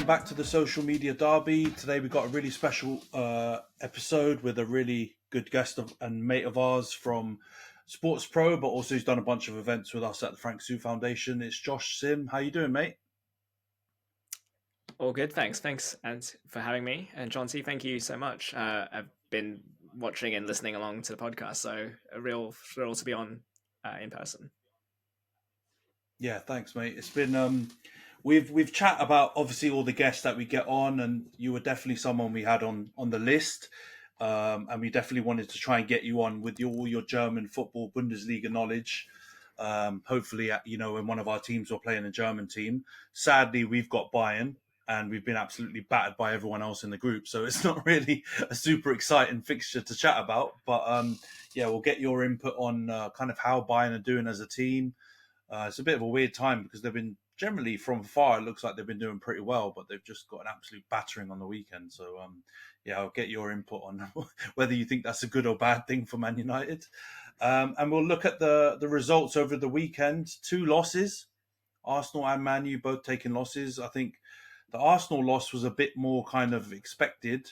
welcome back to the Social Media Derby. Today we've got a really special episode with a really good guest and mate of ours from SportsPro, but also he's done a bunch of events with us at the Frank Sue Foundation. It's Josh Sim. How you doing, mate? All good, thanks. Thanks and for having me. And Jonty, thank you so much. I've been watching and listening along to the podcast, so a real thrill to be on in person. Yeah, thanks, mate. It's been we've chat about obviously all the guests that we get on, and you were definitely someone we had on the list. And we definitely wanted to try and get you on with all your German football Bundesliga knowledge. Hopefully, when one of our teams were playing a German team. Sadly, we've got Bayern, and we've been absolutely battered by everyone else in the group. So it's not really a super exciting fixture to chat about. But we'll get your input on kind of how Bayern are doing as a team. It's a bit of a weird time because they've been generally from far, it looks like they've been doing pretty well, but they've just got an absolute battering on the weekend. So, I'll get your input on whether you think that's a good or bad thing for Man United. And we'll look at the results over the weekend. 2 losses, Arsenal and Man U both taking losses. I think the Arsenal loss was a bit more kind of expected,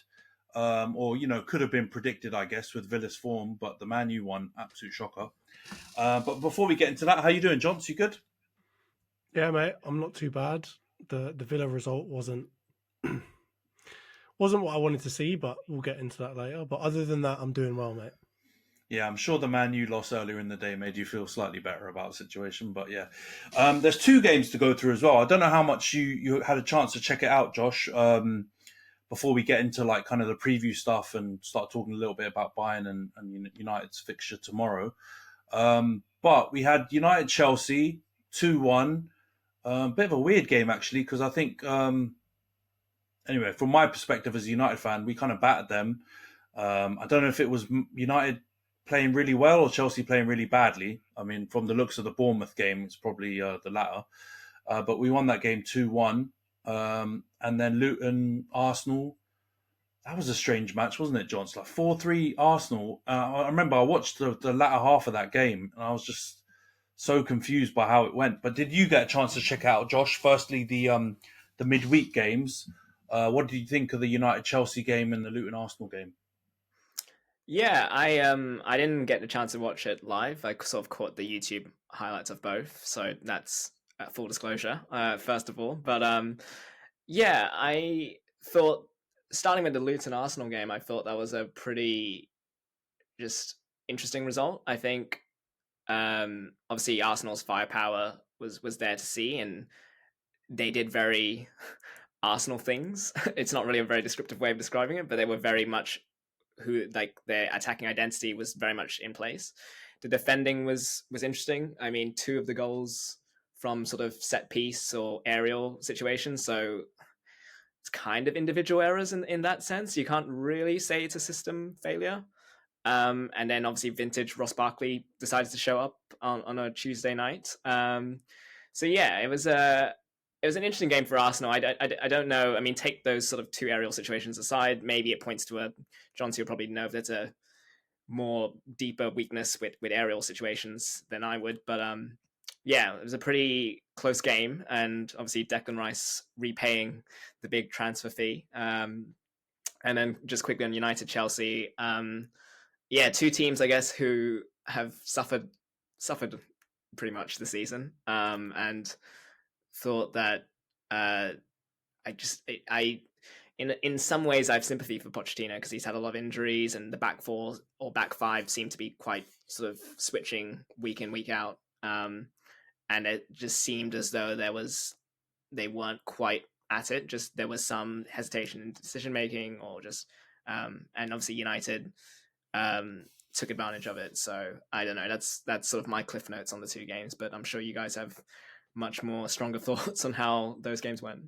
could have been predicted, I guess, with Villa's form, but the Man U one, absolute shocker. But before we get into that, how you doing, John? You good? Yeah, mate, I'm not too bad. The Villa result wasn't what I wanted to see, but we'll get into that later. But other than that, I'm doing well, mate. Yeah, I'm sure the Man U loss earlier in the day made you feel slightly better about the situation. But yeah, there's 2 games to go through as well. I don't know how much you had a chance to check it out, Josh. Before we get into like kind of the preview stuff and start talking a little bit about Bayern and United's fixture tomorrow. But we had United Chelsea 2-1. Bit of a weird game actually, because I think anyway, from my perspective as a United fan, we kind of battered them. I don't know if it was United playing really well or Chelsea playing really badly. I mean, from the looks of the Bournemouth game, it's probably the latter. But we won that game 2-1. And then Luton, Arsenal. That was a strange match, wasn't it, John? It's like 4-3 Arsenal. I remember I watched the latter half of that game, and I was just so confused by how it went. But did you get a chance to check out, Josh? Firstly, the midweek games. What did you think of the United Chelsea game and the Luton Arsenal game? Yeah, I didn't get the chance to watch it live. I sort of caught the YouTube highlights of both, so that's full disclosure, first of all. But I thought starting with the Luton Arsenal game, I thought that was a pretty just interesting result. I think obviously Arsenal's firepower was there to see, and they did very Arsenal things. It's not really a very descriptive way of describing it, but they were very much their attacking identity was very much in place. The defending was interesting. I mean, 2 of the goals from sort of set piece or aerial situations, so it's kind of individual errors in that sense. You can't really say it's a system failure. And then obviously vintage Ross Barkley decided to show up on a Tuesday night. It was an interesting game for Arsenal. I don't know. I mean, take those sort of 2 aerial situations aside. Maybe it points to Jonty will probably know if there's a more deeper weakness with aerial situations than I would. But it was a pretty close game, and obviously Declan Rice repaying the big transfer fee. And then just quickly on United Chelsea. 2 teams, I guess, who have suffered pretty much this season, and thought that in some ways I have sympathy for Pochettino because he's had a lot of injuries, and the back 4 or back 5 seem to be quite sort of switching week in, week out, and it just seemed as though they weren't quite at it. Just there was some hesitation in decision making, or just and obviously United took advantage of it. So I don't know. That's sort of my cliff notes on the 2 games, but I'm sure you guys have much more stronger thoughts on how those games went.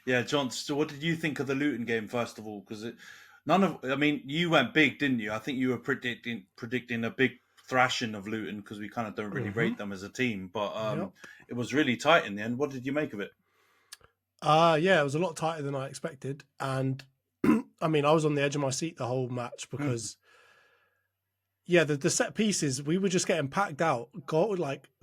Yeah, John. So, what did you think of the Luton game first of all? Because you went big, didn't you? I think you were predicting a big thrashing of Luton because we kind of don't really rate them as a team, but It was really tight in the end. What did you make of it? It was a lot tighter than I expected, and I mean, I was on the edge of my seat the whole match because, the set pieces, we were just getting packed out.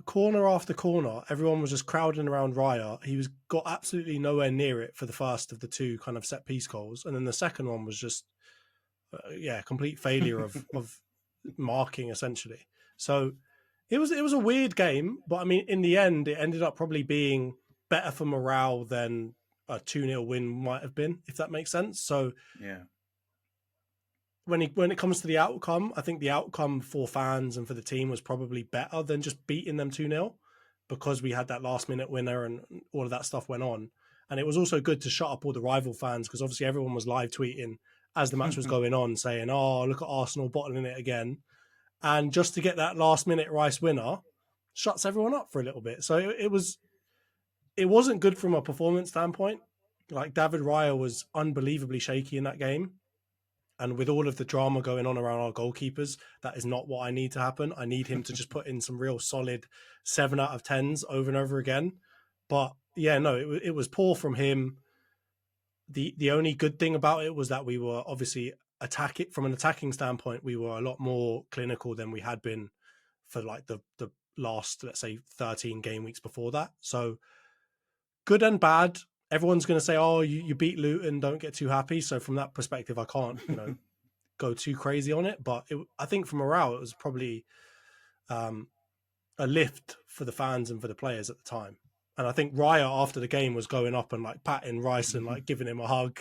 corner after corner, everyone was just crowding around Raya. He got absolutely nowhere near it for the first of the two kind of set piece goals, and then the second one was just complete failure of marking essentially. So it was a weird game, but I mean, in the end, it ended up probably being better for morale than a 2-0 win might have been, if that makes sense. So Yeah. when it comes to the outcome, I think the outcome for fans and for the team was probably better than just beating them 2-0 because we had that last minute winner and all of that stuff went on. And it was also good to shut up all the rival fans because obviously everyone was live tweeting as the match was going on saying, oh, look at Arsenal bottling it again. And just to get that last minute Rice winner shuts everyone up for a little bit. So it wasn't good from a performance standpoint. Like David Raya was unbelievably shaky in that game. And with all of the drama going on around our goalkeepers, that is not what I need to happen. I need him to just put in some real solid 7 out of 10s over and over again. But yeah, no, it was poor from him. The only good thing about it was that we were obviously from an attacking standpoint, we were a lot more clinical than we had been for like the last, let's say, 13 game weeks before that. So good and bad. Everyone's going to say, oh, you beat Luton, don't get too happy. So from that perspective, I can't, go too crazy on it. But I think for morale, it was probably a lift for the fans and for the players at the time. And I think Raya after the game was going up and like patting Rice and like giving him a hug.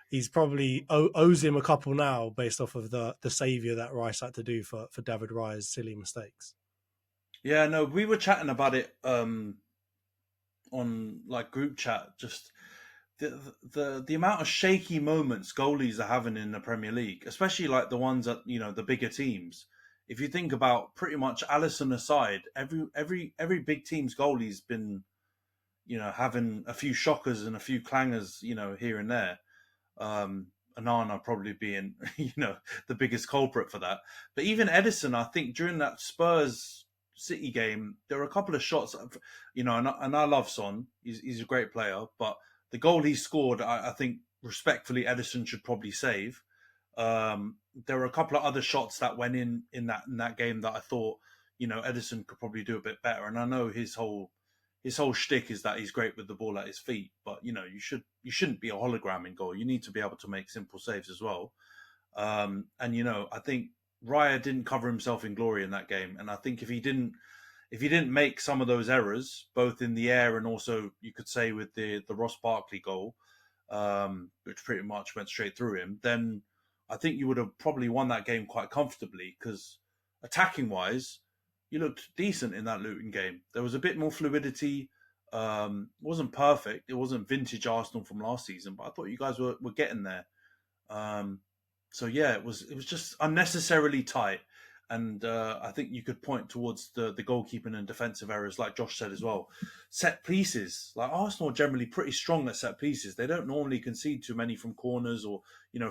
He's probably owes him a couple now based off of the saviour that Rice had to do for David Raya's silly mistakes. Yeah, no, we were chatting about it on like group chat. Just the amount of shaky moments goalies are having in the Premier League, especially like the ones at the bigger teams. If you think about pretty much Alisson aside, every big team's goalie's been having a few shockers and a few clangers here and there. Anana probably being the biggest culprit for that. But even Edison, I think during that Spurs City game, there were a couple of shots, and I love Son. He's a great player, but the goal he scored, I think respectfully, Edison should probably save. There were a couple of other shots that went in that game that I thought Edison could probably do a bit better. And I know his whole shtick is that he's great with the ball at his feet, but you shouldn't be a hologram in goal. You need to be able to make simple saves as well. And I think Raya didn't cover himself in glory in that game, and I think if he didn't make some of those errors, both in the air and also you could say with the Ross Barkley goal, which pretty much went straight through him, then I think you would have probably won that game quite comfortably because attacking wise, you looked decent in that Luton game. There was a bit more fluidity. It wasn't perfect. It wasn't vintage Arsenal from last season, but I thought you guys were getting there. So yeah, it was just unnecessarily tight. And I think you could point towards the goalkeeping and defensive errors, like Josh said as well. Set pieces, like Arsenal are generally pretty strong at set pieces. They don't normally concede too many from corners or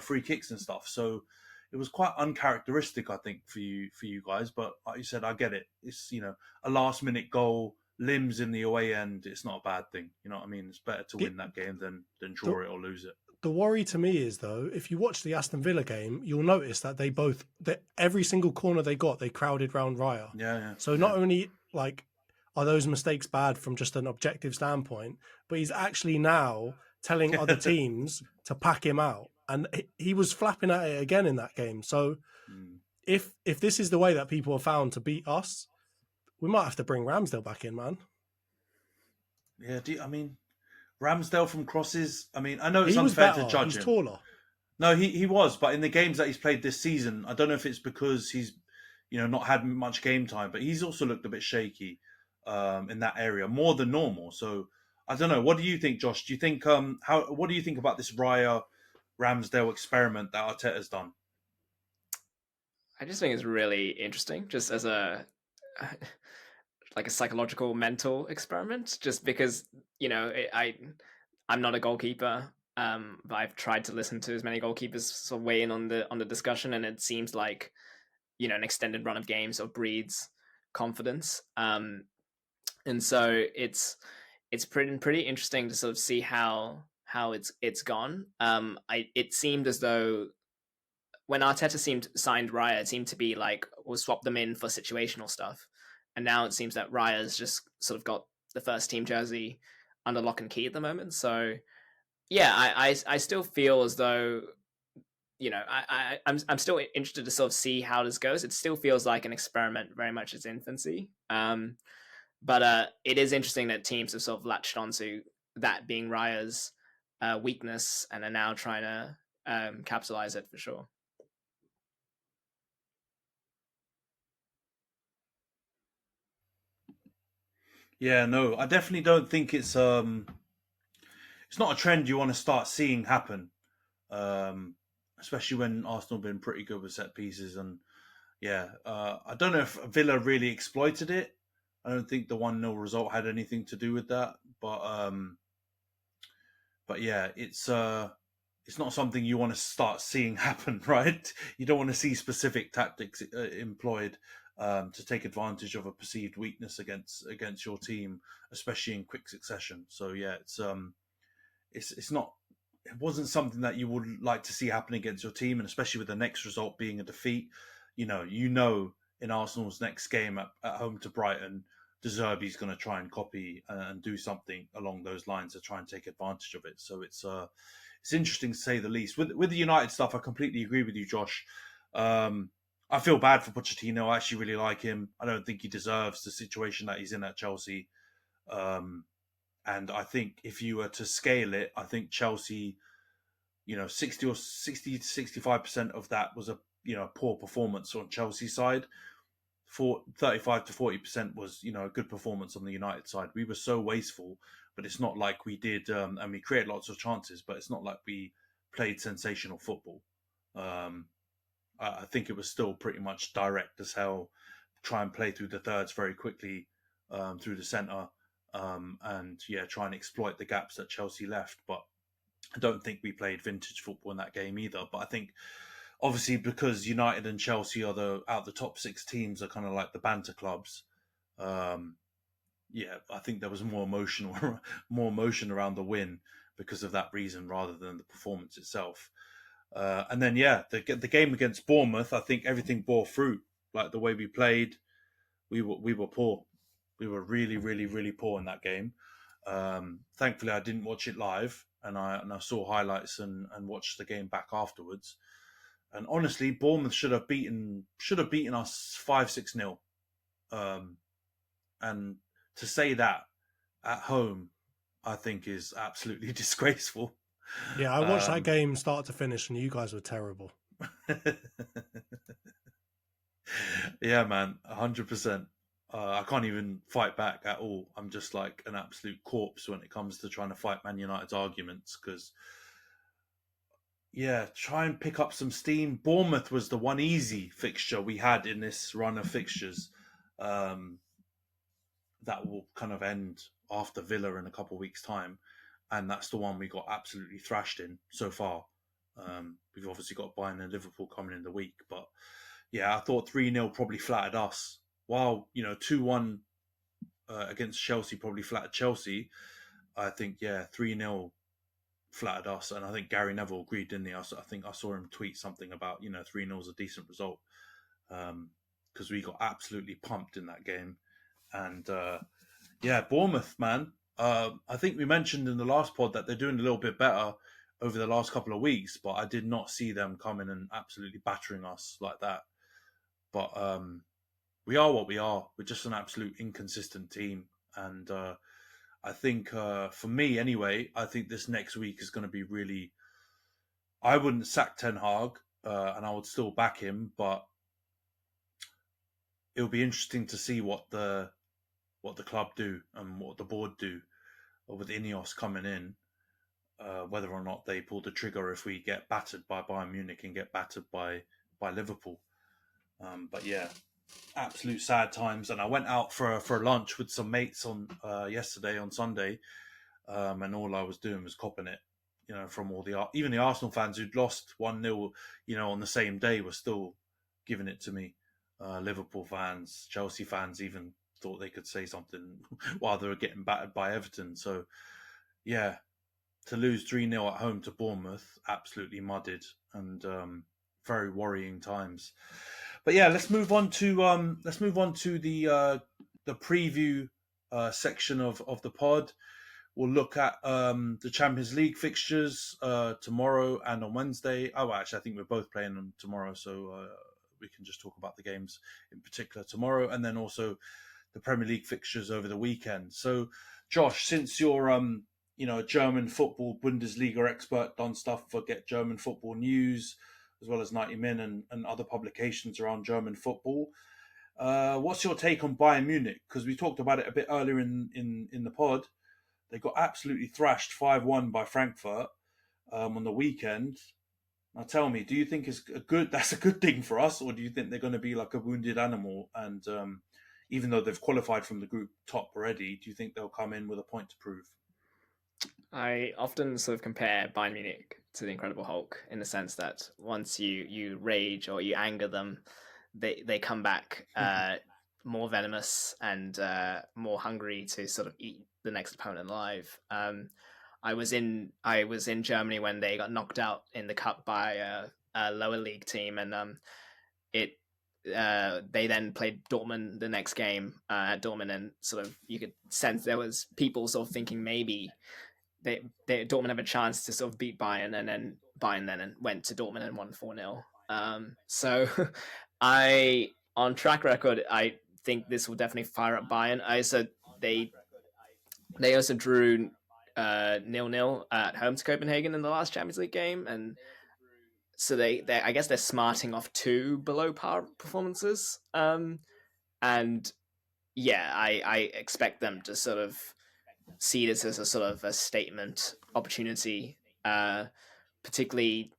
free kicks and stuff. So it was quite uncharacteristic, I think, for you guys. But like you said, I get it. It's a last minute goal, limbs in the away end. It's not a bad thing. You know what I mean? It's better to win that game than draw it or lose it. The worry to me is, though, if you watch the Aston Villa game, you'll notice that that every single corner they got, they crowded round Raya. Yeah. So not only are those mistakes bad from just an objective standpoint, but he's actually now telling other teams to pack him out, and he was flapping at it again in that game. So if this is the way that people have found to beat us, we might have to bring Ramsdale back in, man. Yeah, Ramsdale from crosses. I mean, I know it's he was unfair better. to judge He's him. taller. No, he was, but in the games that he's played this season, I don't know if it's because he's, not had much game time, but he's also looked a bit shaky in that area, more than normal. So I don't know. What do you think, Josh? Do you think what do you think about this Raya Ramsdale experiment that Arteta's done? I just think it's really interesting, just as a psychological mental experiment, just because I'm not a goalkeeper, but I've tried to listen to as many goalkeepers sort of weigh in on the discussion, and it seems like an extended run of games sort of breeds confidence, and so it's pretty interesting to sort of see how it's gone. It seemed as though when Arteta signed Raya, it seemed to be like we'll swap them in for situational stuff. and now it seems that Raya's just sort of got the first team jersey under lock and key at the moment. So yeah, I still feel as though, you know, I'm still interested to sort of see how this goes. It still feels like an experiment, very much its infancy. But it is interesting that teams have sort of latched onto that being Raya's weakness and are now trying to capitalize it for sure. Yeah, no, I definitely don't think it's not a trend you want to start seeing happen, um, especially when Arsenal have been pretty good with set pieces. And yeah, I don't know if Villa really exploited it. I don't think the 1-0 result had anything to do with that, but yeah, it's not something you want to start seeing happen, right? You don't want to see specific tactics employed to take advantage of a perceived weakness against your team, especially in quick succession. So yeah, it's not. It wasn't something that you would like to see happen against your team, and especially with the next result being a defeat. You know, in Arsenal's next game at home to Brighton, De Zerbi's going to try and copy and do something along those lines to try and take advantage of it. So it's interesting to say the least. With the United stuff, I completely agree with you, Josh. I feel bad for Pochettino. I actually really like him. I don't think he deserves the situation that he's in at Chelsea. And I think if you were to scale it, I think Chelsea, 60 to 65% of that was a poor performance on Chelsea's side. 35 to 40% was a good performance on the United side. We were so wasteful, but it's not like we did, and we created lots of chances, but it's not like we played sensational football. I think it was still pretty much direct as hell. Try and play through the thirds very quickly through the centre, and yeah, try and exploit the gaps that Chelsea left. But I don't think we played vintage football in that game either. But I think obviously because United and Chelsea are out the top 6 teams are kind of like the banter clubs. Yeah, I think there was more emotion around the win because of that reason rather than the performance itself. And then yeah, the game against Bournemouth, I think everything bore fruit. Like the way we played, we were poor. We were really, really, really poor in that game. Thankfully, I didn't watch it live, and I saw highlights and watched the game back afterwards. And honestly, Bournemouth should have beaten us 5-6-0. And to say that at home, I think is absolutely disgraceful. Yeah, I watched that game start to finish, and you guys were terrible. Yeah, man, 100%. I can't even fight back at all. I'm just like an absolute corpse when it comes to trying to fight Man United's arguments because, yeah, try and pick up some steam. Bournemouth was the one easy fixture we had in this run of fixtures that will kind of end after Villa in a couple of weeks' time. And that's the one we got absolutely thrashed in so far. We've obviously got Bayern and Liverpool coming in the week, but yeah, I thought 3-0 probably flattered us. While 2-1 against Chelsea probably flattered Chelsea, I think 3-0 flattered us, and I think Gary Neville agreed, didn't he? I think I saw him tweet something about 3-0 is a decent result because we got absolutely pumped in that game, and Bournemouth, man. I think we mentioned in the last pod that they're doing a little bit better over the last couple of weeks, but I did not see them coming and absolutely battering us like that. But we are what we are. We're just an absolute inconsistent team. And I think, for me anyway, I think this next week is going to be really... I wouldn't sack Ten Hag, and I would still back him, but it'll be interesting to see what the club do and what the board do with Ineos coming in, whether or not they pull the trigger if we get battered by Bayern Munich and get battered by Liverpool. But yeah, absolute sad times. And I went out for lunch with some mates on yesterday on Sunday, and all I was doing was copping it. From even the Arsenal fans who'd lost 1-0, on the same day were still giving it to me. Liverpool fans, Chelsea fans even thought they could say something while they were getting battered by Everton. So, yeah, to lose 3-0 at home to Bournemouth, absolutely mudded and very worrying times. But yeah, let's move on to the the preview section of the pod. We'll look at the Champions League fixtures tomorrow and on Wednesday. Oh, actually, I think we're both playing them tomorrow, so we can just talk about the games in particular tomorrow, and then also the Premier League fixtures over the weekend. So, Josh, since you're a German football Bundesliga expert, done stuff for Get German Football News, as well as 90 Min and other publications around German football. What's your take on Bayern Munich? Because we talked about it a bit earlier in the pod. They got absolutely thrashed 5-1 by Frankfurt on the weekend. Now tell me, do you think that's a good thing for us, or do you think they're going to be like a wounded animal? And even though they've qualified from the group top already, do you think they'll come in with a point to prove? I often sort of compare Bayern Munich to the Incredible Hulk in the sense that once you rage or you anger them, they come back more venomous and more hungry to sort of eat the next opponent alive. I was in Germany when they got knocked out in the cup by a lower league team, and they then played Dortmund the next game at Dortmund, and sort of you could sense there was people sort of thinking maybe Dortmund have a chance to sort of beat Bayern, and then Bayern then went to Dortmund and won 4-0. So on track record, I think this will definitely fire up Bayern. They also drew 0-0 at home to Copenhagen in the last Champions League game, and so they I guess they're smarting off 2 below par performances. And yeah, I expect them to sort of see this as a sort of a statement opportunity. Particularly,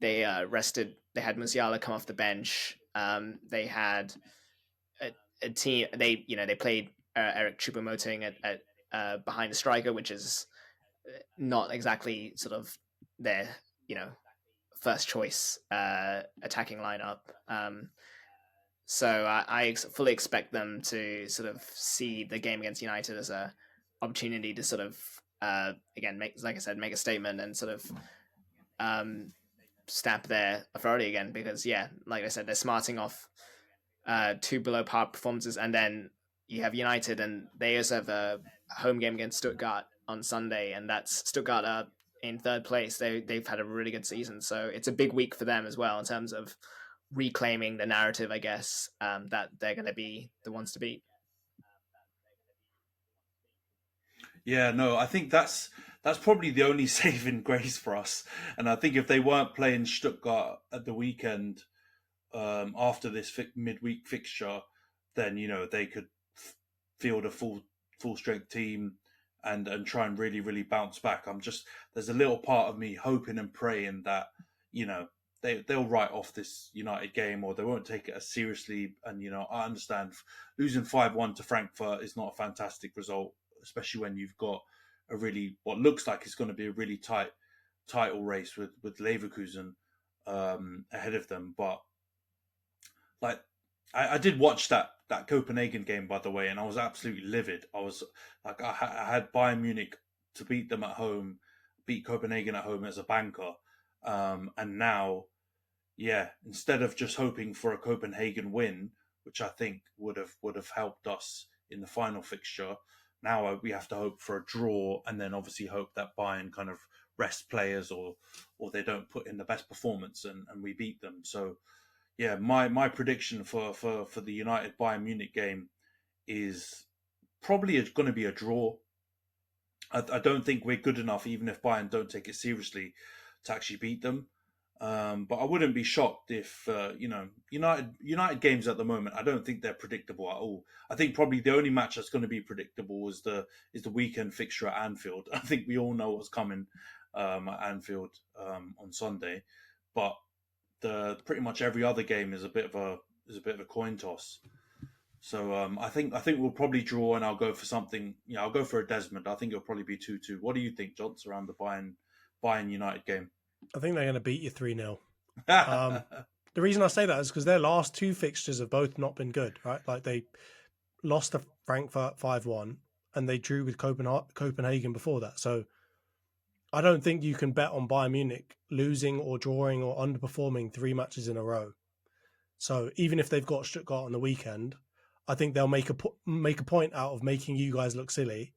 they had Musiala come off the bench. They had a team. They played Eric Choupo-Moting at behind the striker, which is not exactly sort of their first choice attacking lineup. So I fully expect them to sort of see the game against United as a opportunity to sort of again make a statement and sort of stamp their authority again, because like I said, they're smarting off 2 below par performances, and then you have United, and they also have a home game against Stuttgart on Sunday, and that's Stuttgart in 3rd place. They've had a really good season, so it's a big week for them as well in terms of reclaiming the narrative, I guess, that they're going to be the ones to beat. Yeah, no, I think that's probably the only saving grace for us. And I think if they weren't playing Stuttgart at the weekend after this midweek fixture, then they could field a full strength team and try and really really bounce back. There's a little part of me hoping and praying that they'll write off this United game, or they won't take it as seriously. And I understand losing 5-1 to Frankfurt is not a fantastic result, especially when you've got what looks like it's going to be a really tight title race with Leverkusen ahead of them. But like, I did watch that Copenhagen game, by the way, and I was absolutely livid. I was like, I had Bayern Munich to beat them at home, beat Copenhagen at home as a banker, and now, instead of just hoping for a Copenhagen win, which I think would have helped us in the final fixture, now we have to hope for a draw, and then obviously hope that Bayern kind of rest players or they don't put in the best performance and we beat them. So my prediction for the United Bayern Munich game is probably going to be a draw. I don't think we're good enough, even if Bayern don't take it seriously, to actually beat them. But I wouldn't be shocked if United games at the moment, I don't think they're predictable at all. I think probably the only match that's going to be predictable is the weekend fixture at Anfield. I think we all know what's coming at Anfield on Sunday, but pretty much every other game is a bit of a coin toss. So I think we'll probably draw, and I'll go for something. I'll go for a Desmond. I think it'll probably be 2-2. What do you think, Johns, around the Bayern United game? I think they're going to beat you 3-0. The reason I say that is because their last 2 fixtures have both not been good, right? Like, they lost to Frankfurt 5-1 and they drew with Copenhagen before that. So I don't think you can bet on Bayern Munich losing or drawing or underperforming 3 matches in a row. So even if they've got Stuttgart on the weekend, I think they'll make a point out of making you guys look silly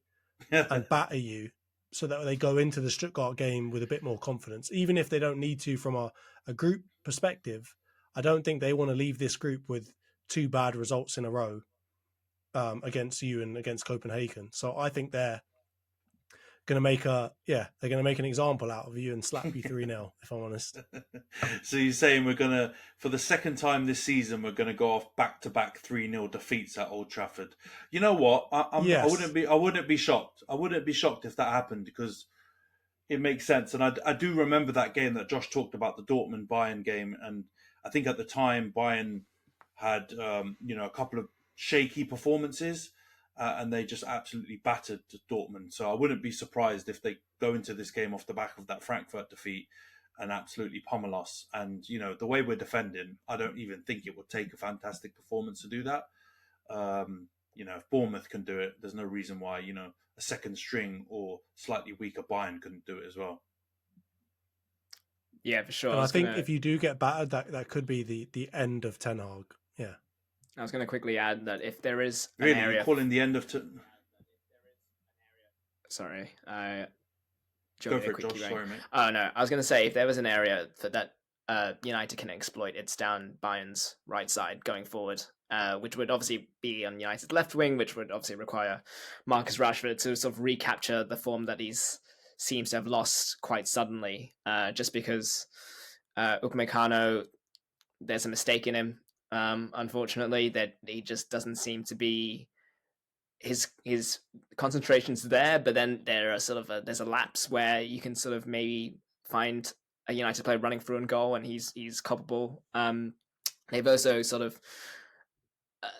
and batter you, so that they go into the Stuttgart game with a bit more confidence, even if they don't need to from a group perspective. I don't think they want to leave this group with 2 bad results in a row against you and against Copenhagen. So I think they're going to make an example out of you and slap you 3-0, if I'm honest. So you're saying for the second time this season, we're going to go off back-to-back 3-0 defeats at Old Trafford. You know what? Yes. I wouldn't be shocked. I wouldn't be shocked if that happened, because it makes sense. And I do remember that game that Josh talked about, the Dortmund Bayern game, and I think at the time Bayern had a couple of shaky performances. And they just absolutely battered Dortmund. So I wouldn't be surprised if they go into this game off the back of that Frankfurt defeat and absolutely pummel us. And, the way we're defending, I don't even think it would take a fantastic performance to do that. If Bournemouth can do it, there's no reason why, a second string or slightly weaker Bayern couldn't do it as well. Yeah, for sure. And I think if you do get battered, that could be the end of Ten Hag. Yeah. I was going to quickly add that if there is an Really, area... you're calling the end of... Sorry. Go for it, Josh. Sorry, mate. Oh, no. I was going to say, if there was an area that United can exploit, it's down Bayern's right side going forward, which would obviously be on United's left wing, which would obviously require Marcus Rashford to sort of recapture the form that seems to have lost quite suddenly, just because Upamecano, there's a mistake in him. Unfortunately, that he just doesn't seem to be, his concentration's there, but then there are there's a lapse where you can sort of maybe find a United player running through and goal, and he's culpable. They've also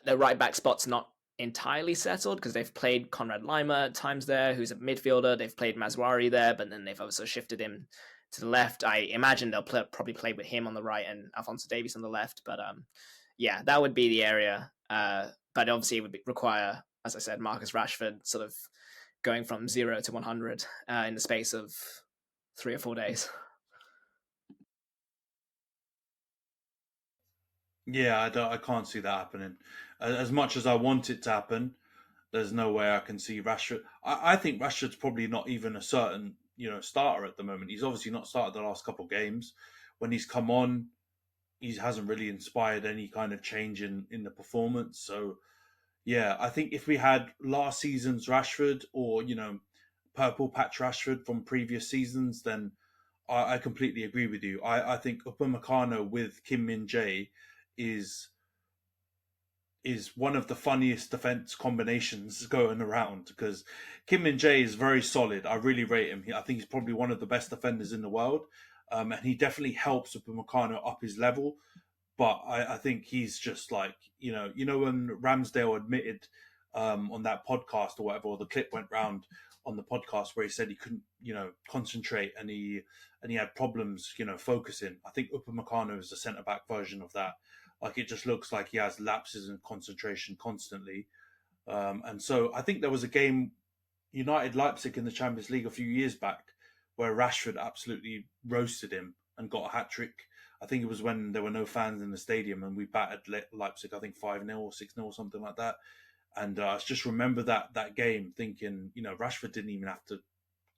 their right back spot's not entirely settled, because they've played Konrad Laimer at times there, who's a midfielder. They've played Mazraoui there, but then they've also shifted him to the left. I imagine they'll probably play with him on the right and Alphonso Davies on the left, but yeah, that would be the area. But obviously it would require, as I said, Marcus Rashford sort of going from 0 to 100 in the space of 3 or 4 days. Yeah, I can't see that happening. As much as I want it to happen, there's no way I can see Rashford. I think Rashford's probably not even a certain, starter at the moment. He's obviously not started the last couple of games. When he's come on, he hasn't really inspired any kind of change in the performance. So, yeah, I think if we had last season's Rashford, or, purple patch Rashford from previous seasons, then I completely agree with you. I think Upamecano with Kim Min-jae is one of the funniest defense combinations going around, because Kim Min-jae is very solid. I really rate him. I think he's probably one of the best defenders in the world. And he definitely helps Upamecano up his level. But I think he's just like, when Ramsdale admitted on that podcast or whatever, or the clip went round on the podcast where he said he couldn't, concentrate, and he had problems, focusing. I think Upamecano is the centre-back version of that. Like, it just looks like he has lapses in concentration constantly. And so I think there was a game, United Leipzig in the Champions League a few years back, where Rashford absolutely roasted him and got a hat-trick. I think it was when there were no fans in the stadium and we battered Leipzig, I think 5-0 or 6-0 or something like that. And I just remember that game thinking, Rashford didn't even have to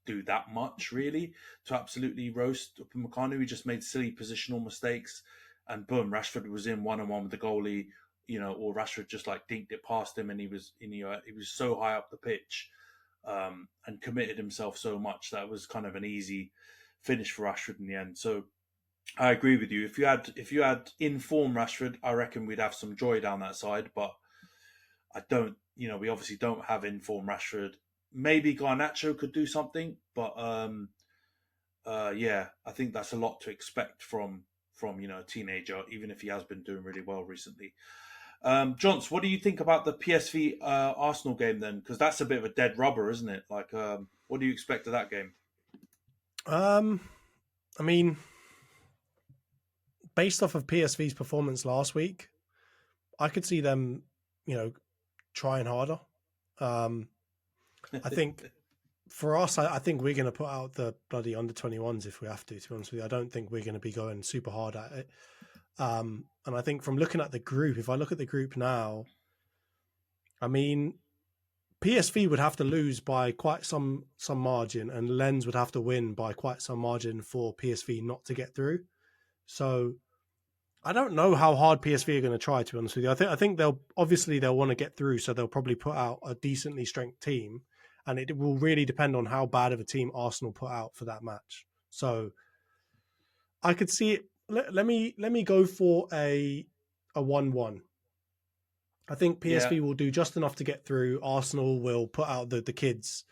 do that much, really, to absolutely roast Upamecano. He just made silly positional mistakes. And boom, Rashford was in one-on-one with the goalie, or Rashford just like dinked it past him, and he was so high up the pitch and committed himself so much that it was kind of an easy finish for Rashford in the end. So I agree with you. If you had in form Rashford, I reckon we'd have some joy down that side. But I don't. We obviously don't have in form Rashford. Maybe Garnacho could do something, but yeah, I think that's a lot to expect from a teenager, even if he has been doing really well recently. Johns, what do you think about the PSV Arsenal game then? Because that's a bit of a dead rubber, isn't it? Like, what do you expect of that game? I mean, based off of PSV's performance last week, I could see them, trying harder. I think for us, I think we're going to put out the bloody under-21s if we have to be honest with you. I don't think we're going to be going super hard at it. And I think from looking at the group, if I look at the group now, I mean, PSV would have to lose by quite some margin, and Lens would have to win by quite some margin for PSV not to get through. So I don't know how hard PSV are going to try. To be honest with you, I think they'll want to get through, so they'll probably put out a decently strength team, and it will really depend on how bad of a team Arsenal put out for that match. So I could see it. Let me go for a 1-1. I think Yeah. PSV will do just enough to get through. Arsenal will put out the kids,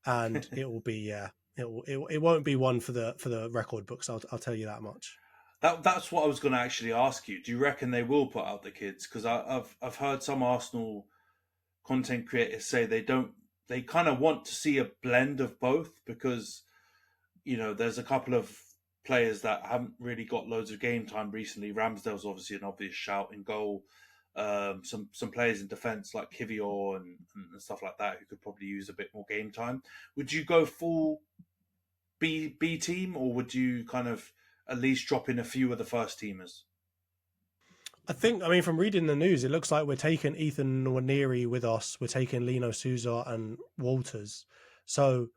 and it will be it won't be one for the record books. I'll tell you that much. That's what I was going to actually ask you. Do you reckon they will put out the kids? Because I've heard some Arsenal content creators say they kind of want to see a blend of both, because there's a couple of players that haven't really got loads of game time recently. Ramsdale's obviously an obvious shout in goal. Some players in defence like Kivior and stuff like that who could probably use a bit more game time. Would you go full B team, or would you kind of at least drop in a few of the first teamers? I mean, from reading the news, it looks like we're taking Ethan Nwaneri with us. We're taking Lino Souza and Walters. So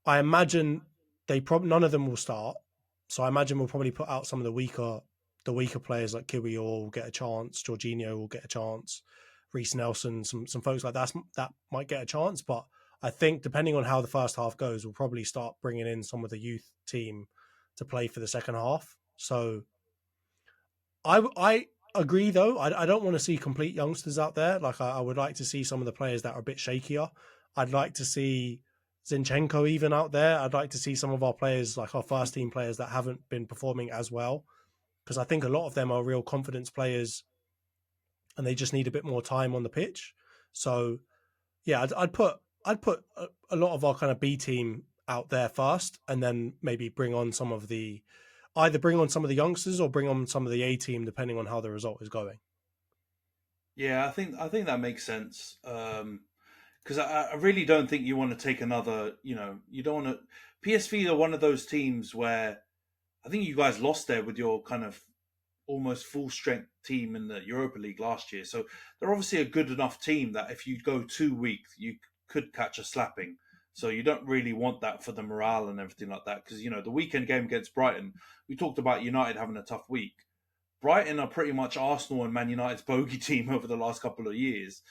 I imagine none of them will start. So I imagine we'll probably put out some of the weaker players like Kiwior will get a chance, Jorginho will get a chance, Reece Nelson, some folks like that might get a chance. But I think depending on how the first half goes, we'll probably start bringing in some of the youth team to play for the second half. So I agree, though. I don't want to see complete youngsters out there. Like I would like to see some of the players that are a bit shakier. I'd like to see Zinchenko even out there. I'd like to see some of our players, like our first team players that haven't been performing as well, because I think a lot of them are real confidence players and they just need a bit more time on the pitch. So yeah, I'd put a lot of our kind of B team out there first, and then maybe bring on some of the youngsters or bring on some of the A team, depending on how the result is going. Yeah, I think that makes sense. Because I really don't think you want to take another. You don't want to. PSV are one of those teams where I think you guys lost there with your kind of almost full strength team in the Europa League last year. So they're obviously a good enough team that if you go too weak, you could catch a slapping. So you don't really want that for the morale and everything like that. Because the weekend game against Brighton, we talked about United having a tough week. Brighton are pretty much Arsenal and Man United's bogey team over the last couple of years.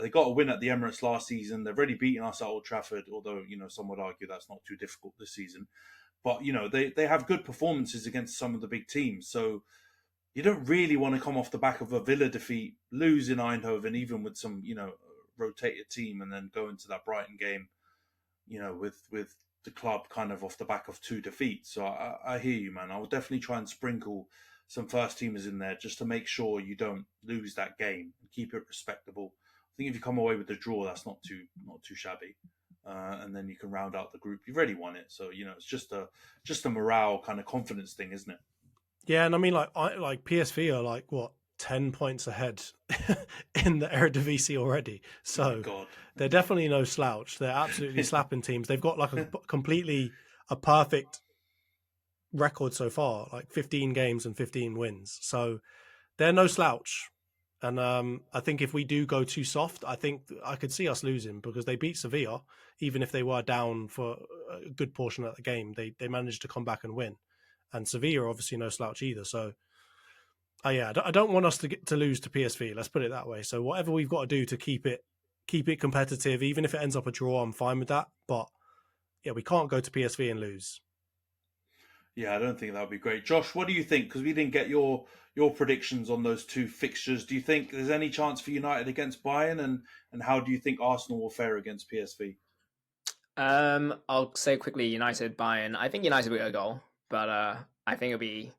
They got a win at the Emirates last season. They've already beaten us at Old Trafford, although some would argue that's not too difficult this season. But they have good performances against some of the big teams. So you don't really want to come off the back of a Villa defeat, lose in Eindhoven, even with some rotated team, and then go into that Brighton game, with the club kind of off the back of two defeats. So I hear you, man. I will definitely try and sprinkle some first teamers in there just to make sure you don't lose that game and keep it respectable. I think if you come away with the draw, that's not too shabby, and then you can round out the group. You've already won it, so it's just a morale kind of confidence thing, isn't it? Yeah, and I mean, like PSV are like what 10 points ahead in the Eredivisie already, so God. They're definitely no slouch. They're absolutely slapping teams. They've got like a perfect record so far, like 15 games and 15 wins. So they're no slouch. And I think if we do go too soft, I think I could see us losing, because they beat Sevilla, even if they were down for a good portion of the game. They managed to come back and win. And Sevilla are obviously no slouch either. So, I don't want us to lose to PSV. Let's put it that way. So whatever we've got to do to keep it competitive, even if it ends up a draw, I'm fine with that. But yeah, we can't go to PSV and lose. Yeah, I don't think that would be great. Josh, what do you think? Because we didn't get your predictions on those two fixtures. Do you think there's any chance for United against Bayern, and how do you think Arsenal will fare against PSV? I'll say quickly United Bayern. I think United will get a goal, but I think it'll be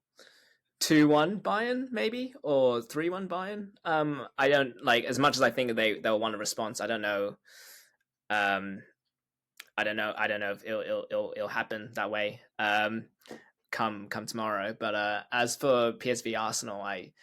2-1 Bayern maybe, or 3-1 Bayern. I don't like, as much as I think they'll want a response. I don't know. I don't know if it'll happen that way. Come tomorrow. But as for PSV Arsenal, I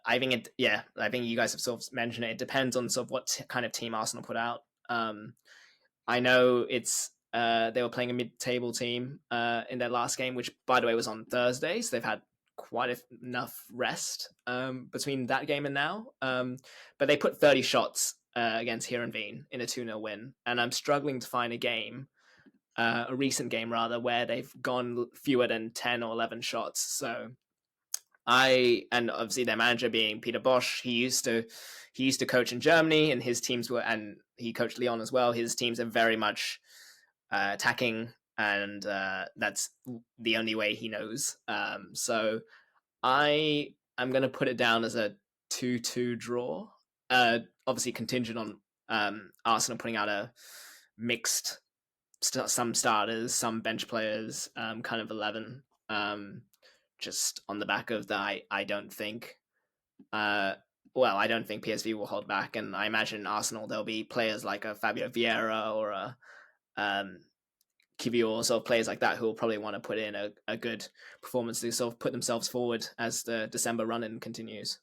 think I think you guys have sort of mentioned it. It depends on sort of what kind of team Arsenal put out. I know it's they were playing a mid-table team in their last game, which by the way was on Thursday, so they've had quite enough rest between that game and now. But they put 30 shots against Heerenveen in a 2-0 win, and I'm struggling to find a recent game rather, where they've gone fewer than 10 or 11 shots. So and obviously their manager being Peter Bosch, he used to coach in Germany, and his teams and he coached Lyon as well. His teams are very much attacking, and that's the only way he knows. So I'm going to put it down as a 2-2 draw. Obviously contingent on Arsenal putting out a mixed, some starters, some bench players, kind of 11. Just on the back of that, I don't think I don't think PSV will hold back, and I imagine Arsenal, there'll be players like a Fabio Vieira or a Kivior, sort of players like that, who will probably want to put in a good performance to sort of put themselves forward as the December run-in continues.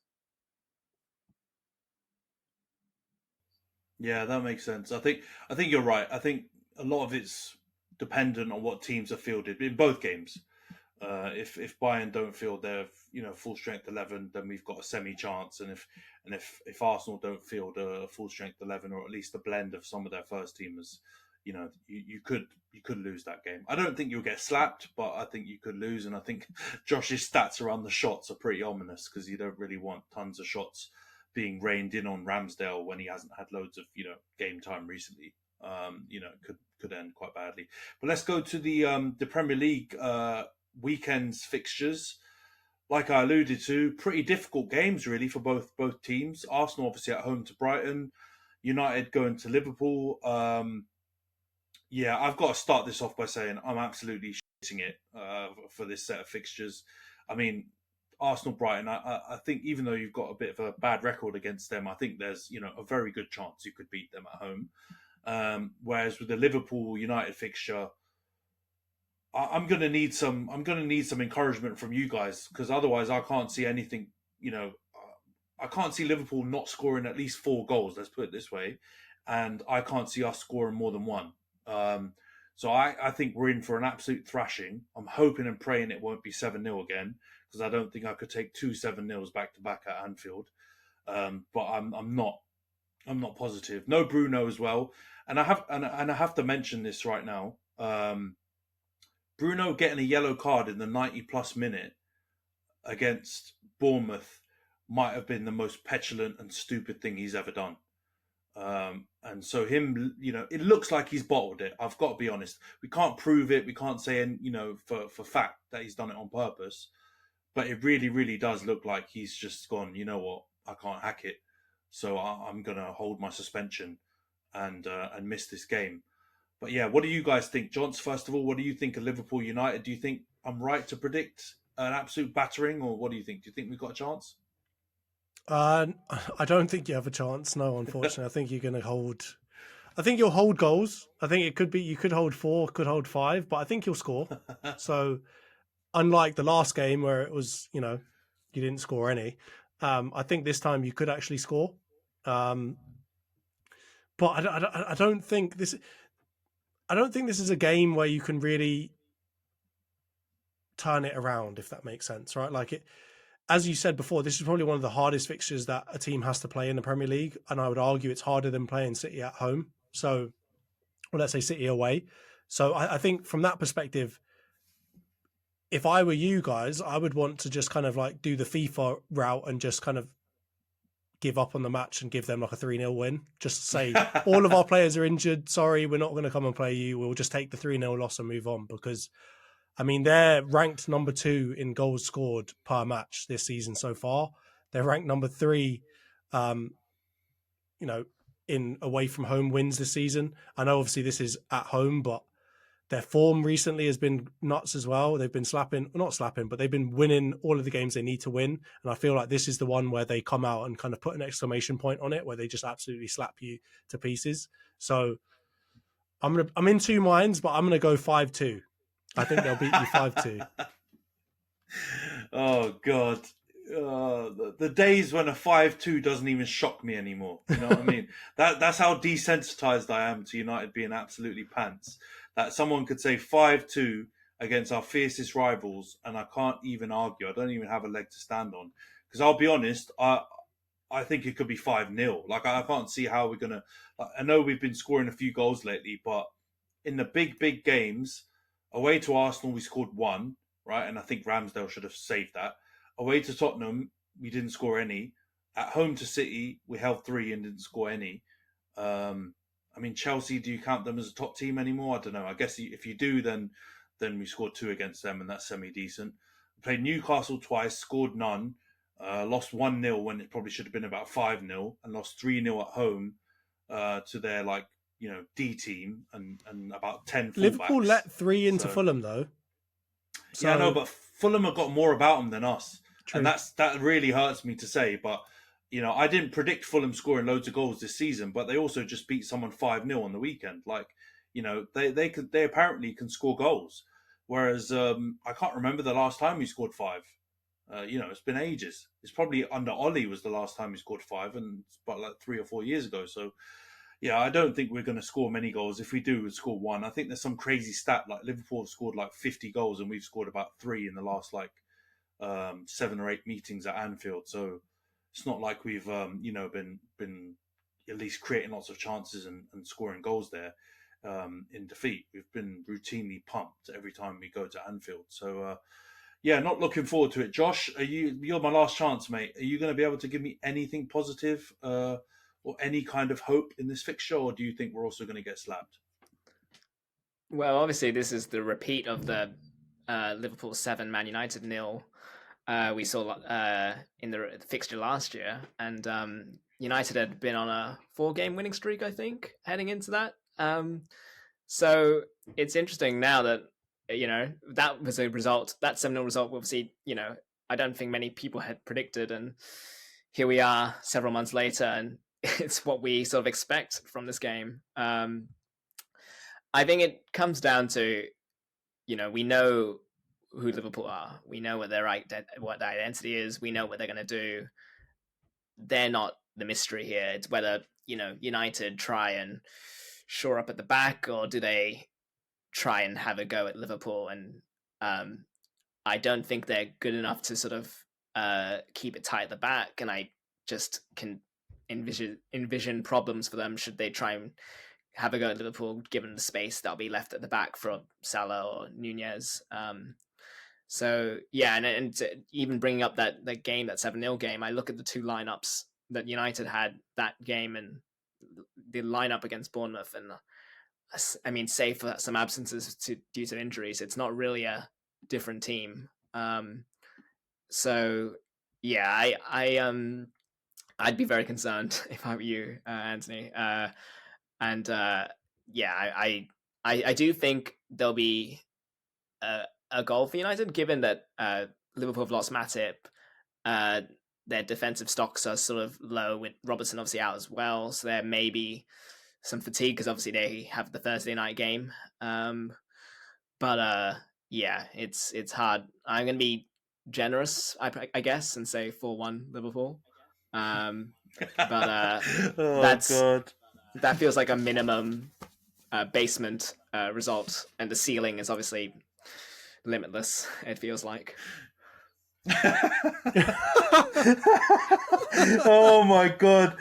Yeah, that makes sense. I think you're right. I think a lot of it's dependent on what teams are fielded in both games. If Bayern don't field their full strength 11, then we've got a semi chance, and if Arsenal don't field a full strength 11, or at least a blend of some of their first teamers, you could lose that game. I don't think you'll get slapped, but I think you could lose, and I think Josh's stats around the shots are pretty ominous, because you don't really want tons of shots being rained in on Ramsdale when he hasn't had loads of game time recently. It could end quite badly. But let's go to the Premier League weekend's fixtures. Like I alluded to, pretty difficult games really for both teams. Arsenal obviously at home to Brighton, United going to Liverpool. I've got to start this off by saying I'm absolutely shitting it for this set of fixtures. I mean, Arsenal-Brighton, I think even though you've got a bit of a bad record against them, I think there's a very good chance you could beat them at home. Whereas with the Liverpool-United fixture, I'm going to need some encouragement from you guys, because otherwise I can't see anything. I can't see Liverpool not scoring at least 4 goals. Let's put it this way, and I can't see us scoring more than 1. So I think we're in for an absolute thrashing. I'm hoping and praying it won't be 7-0 again, because I don't think I could take 2 7-0s back to back at Anfield. But I'm not positive. No Bruno as well, and I have to mention this right now. Bruno getting a yellow card in the 90+ minute against Bournemouth might have been the most petulant and stupid thing he's ever done. And so him, it looks like he's bottled it. I've got to be honest. We can't prove it. We can't say, for fact that he's done it on purpose. But it really, really does look like he's just gone, you know what, I can't hack it. So I'm going to hold my suspension and miss this game. But yeah, what do you guys think? Johns, first of all, what do you think of Liverpool United? Do you think I'm right to predict an absolute battering, or what do you think? Do you think we've got a chance? I don't think you have a chance. No, unfortunately. I think you're going to hold. I think you'll hold goals. I think it could be, you could hold 4, could hold 5, but I think you'll score. So unlike the last game where it was, you didn't score any, I think this time you could actually score. But I don't think this. I don't think this is a game where you can really turn it around, if that makes sense, right? Like it, as you said before, this is probably one of the hardest fixtures that a team has to play in the Premier League, and I would argue it's harder than playing City at home. So, or let's say City away. So I think from that perspective, if I were you guys, I would want to just kind of like do the FIFA route and just kind of give up on the match and give them like a 3-0 win. Just say all of our players are injured. Sorry, we're not going to come and play you. We'll just take the 3-0 loss and move on, because I mean, they're ranked number 2 in goals scored per match this season so far. They're ranked number 3, in away from home wins this season. I know obviously this is at home, but their form recently has been nuts as well. They've been not slapping, but they've been winning all of the games they need to win. And I feel like this is the one where they come out and kind of put an exclamation point on it, where they just absolutely slap you to pieces. So I'm in 2 minds, but I'm going to go 5-2. I think they'll beat you 5-2. Oh, God. The days when a 5-2 doesn't even shock me anymore. You know what I mean? That's how desensitized I am to United being absolutely pants. That someone could say 5-2 against our fiercest rivals, and I can't even argue. I don't even have a leg to stand on. Because I'll be honest, I think it could be 5-0. Like, I can't see how we're gonna. I know we've been scoring a few goals lately, but in the big games, away to Arsenal we scored one, right, and I think Ramsdale should have saved that. Away to Tottenham we didn't score any. At home to City we held 3 and didn't score any. I mean, Chelsea, do you count them as a top team anymore? I don't know. I guess if you do, then we scored 2 against them, and that's semi decent. We played Newcastle twice, scored none. Lost 1-0 when it probably should have been about 5-0, and lost 3-0 at home to their D team and about 10 fullbacks. Liverpool let 3 into Fulham though. So, yeah, no, but Fulham have got more about them than us, true. And that really hurts me to say. But I didn't predict Fulham scoring loads of goals this season, but they also just beat someone 5-0 on the weekend. Like, they apparently can score goals, whereas I can't remember the last time we scored 5. It's been ages. It's probably under Ollie was the last time he scored 5, and it's about like 3 or 4 years ago. So, yeah, I don't think we're going to score many goals. If we do, we'll score 1. I think there's some crazy stat like Liverpool have scored like 50 goals, and we've scored about 3 in the last 7 or 8 meetings at Anfield. So it's not like we've been at least creating lots of chances and scoring goals there in defeat. We've been routinely pumped every time we go to Anfield. So. Yeah, not looking forward to it. Josh, you're my last chance, mate. Are you going to be able to give me anything positive or any kind of hope in this fixture, or do you think we're also going to get slapped? Well, obviously, this is the repeat of the Liverpool 7, Man United 0 we saw in the fixture last year. And United had been on a 4-game winning streak, I think, heading into that. So it's interesting now that that was a result, that 7-0 result, obviously, I don't think many people had predicted. And here we are several months later, and it's what we sort of expect from this game. I think it comes down to, we know who Liverpool are. We know what their identity is. We know what they're going to do. They're not the mystery here. It's whether, United try and shore up at the back, or do they try and have a go at Liverpool. And I don't think they're good enough to sort of keep it tight at the back, and I just can envision problems for them should they try and have a go at Liverpool, given the space that'll be left at the back for Salah or Nunez. So yeah, and even bringing up that game, that 7-0 game, I look at the 2 lineups that United had that game and the lineup against Bournemouth, and I mean, save for some absences due to injuries, it's not really a different team. So yeah, I'd be very concerned if I were you, Anthony. Yeah, I do think there'll be a goal for United, given that Liverpool have lost Matip. Their defensive stocks are sort of low, with Robertson obviously out as well, so there may be some fatigue because obviously they have the Thursday night game. But yeah, it's hard. I'm going to be generous, I guess, and say 4-1 Liverpool. But that feels like a minimum basement result, and the ceiling is obviously limitless, it feels like. Oh my god!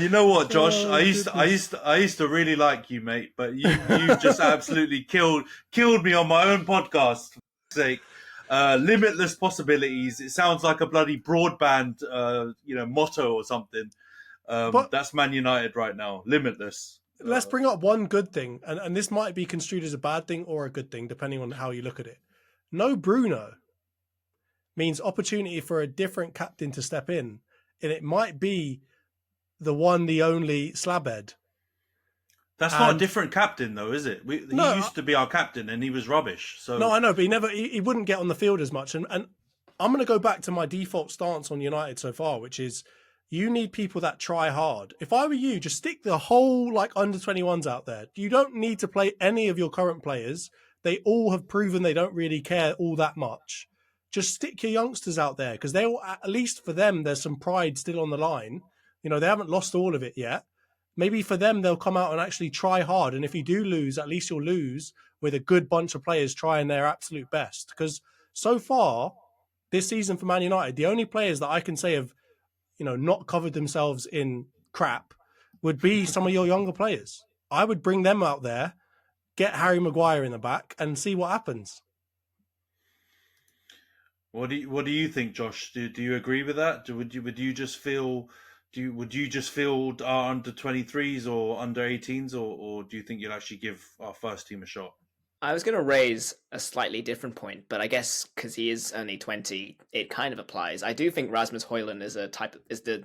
You know what, Josh? I used to really like you, mate, but you just absolutely killed me on my own podcast. For sake, limitless possibilities. It sounds like a bloody broadband, motto or something. That's Man United right now. Limitless. Let's bring up one good thing, and this might be construed as a bad thing or a good thing, depending on how you look at it. No Bruno means opportunity for a different captain to step in, and it might be the one, the only Slabhead. That's not a different captain, though, is it? He used to be our captain, and he was rubbish. So no, I know, but he wouldn't get on the field as much. And I'm going to go back to my default stance on United so far, which is you need people that try hard. If I were you, just stick the whole under 21s out there. You don't need to play any of your current players. They all have proven they don't really care all that much. Just stick your youngsters out there, because they will, at least for them, there's some pride still on the line. They haven't lost all of it yet. Maybe for them, they'll come out and actually try hard. And if you do lose, at least you'll lose with a good bunch of players trying their absolute best. Because so far, this season for Man United, the only players that I can say have, not covered themselves in crap would be some of your younger players. I would bring them out there, get Harry Maguire in the back, and see what happens. What do you think, Josh? Do you agree with that? Would you just feel under 23s or under 18s, or do you think you'll actually give our first team a shot? I was going to raise a slightly different point, but I guess because he is only 20, it kind of applies. I do think Rasmus Højlund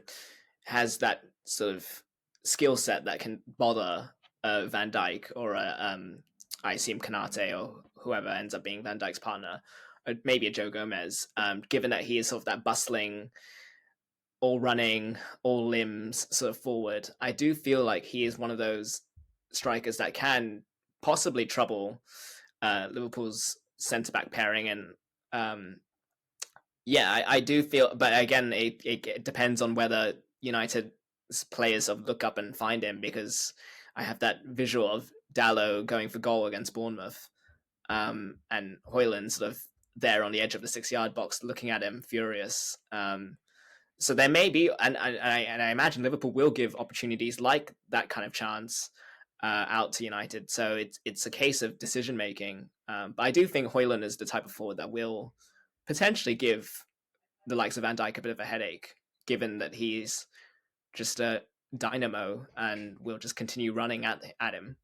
has that sort of skill set that can bother Van Dijk or I assume Kanate or whoever ends up being Van Dijk's partner, or maybe a Joe Gomez. Given that he is sort of that bustling, all running, all limbs sort of forward, I do feel like he is one of those strikers that can possibly trouble Liverpool's centre-back pairing. And I do feel, but again, it depends on whether United players sort of look up and find him, because I have that visual of Dalot going for goal against Bournemouth, and Højlund sort of there on the edge of the 6-yard box looking at him furious. So there may be, and I imagine Liverpool will give opportunities like that kind of chance out to United. So it's a case of decision making. But I do think Højlund is the type of forward that will potentially give the likes of Van Dijk a bit of a headache, given that he's just a dynamo and will just continue running at him.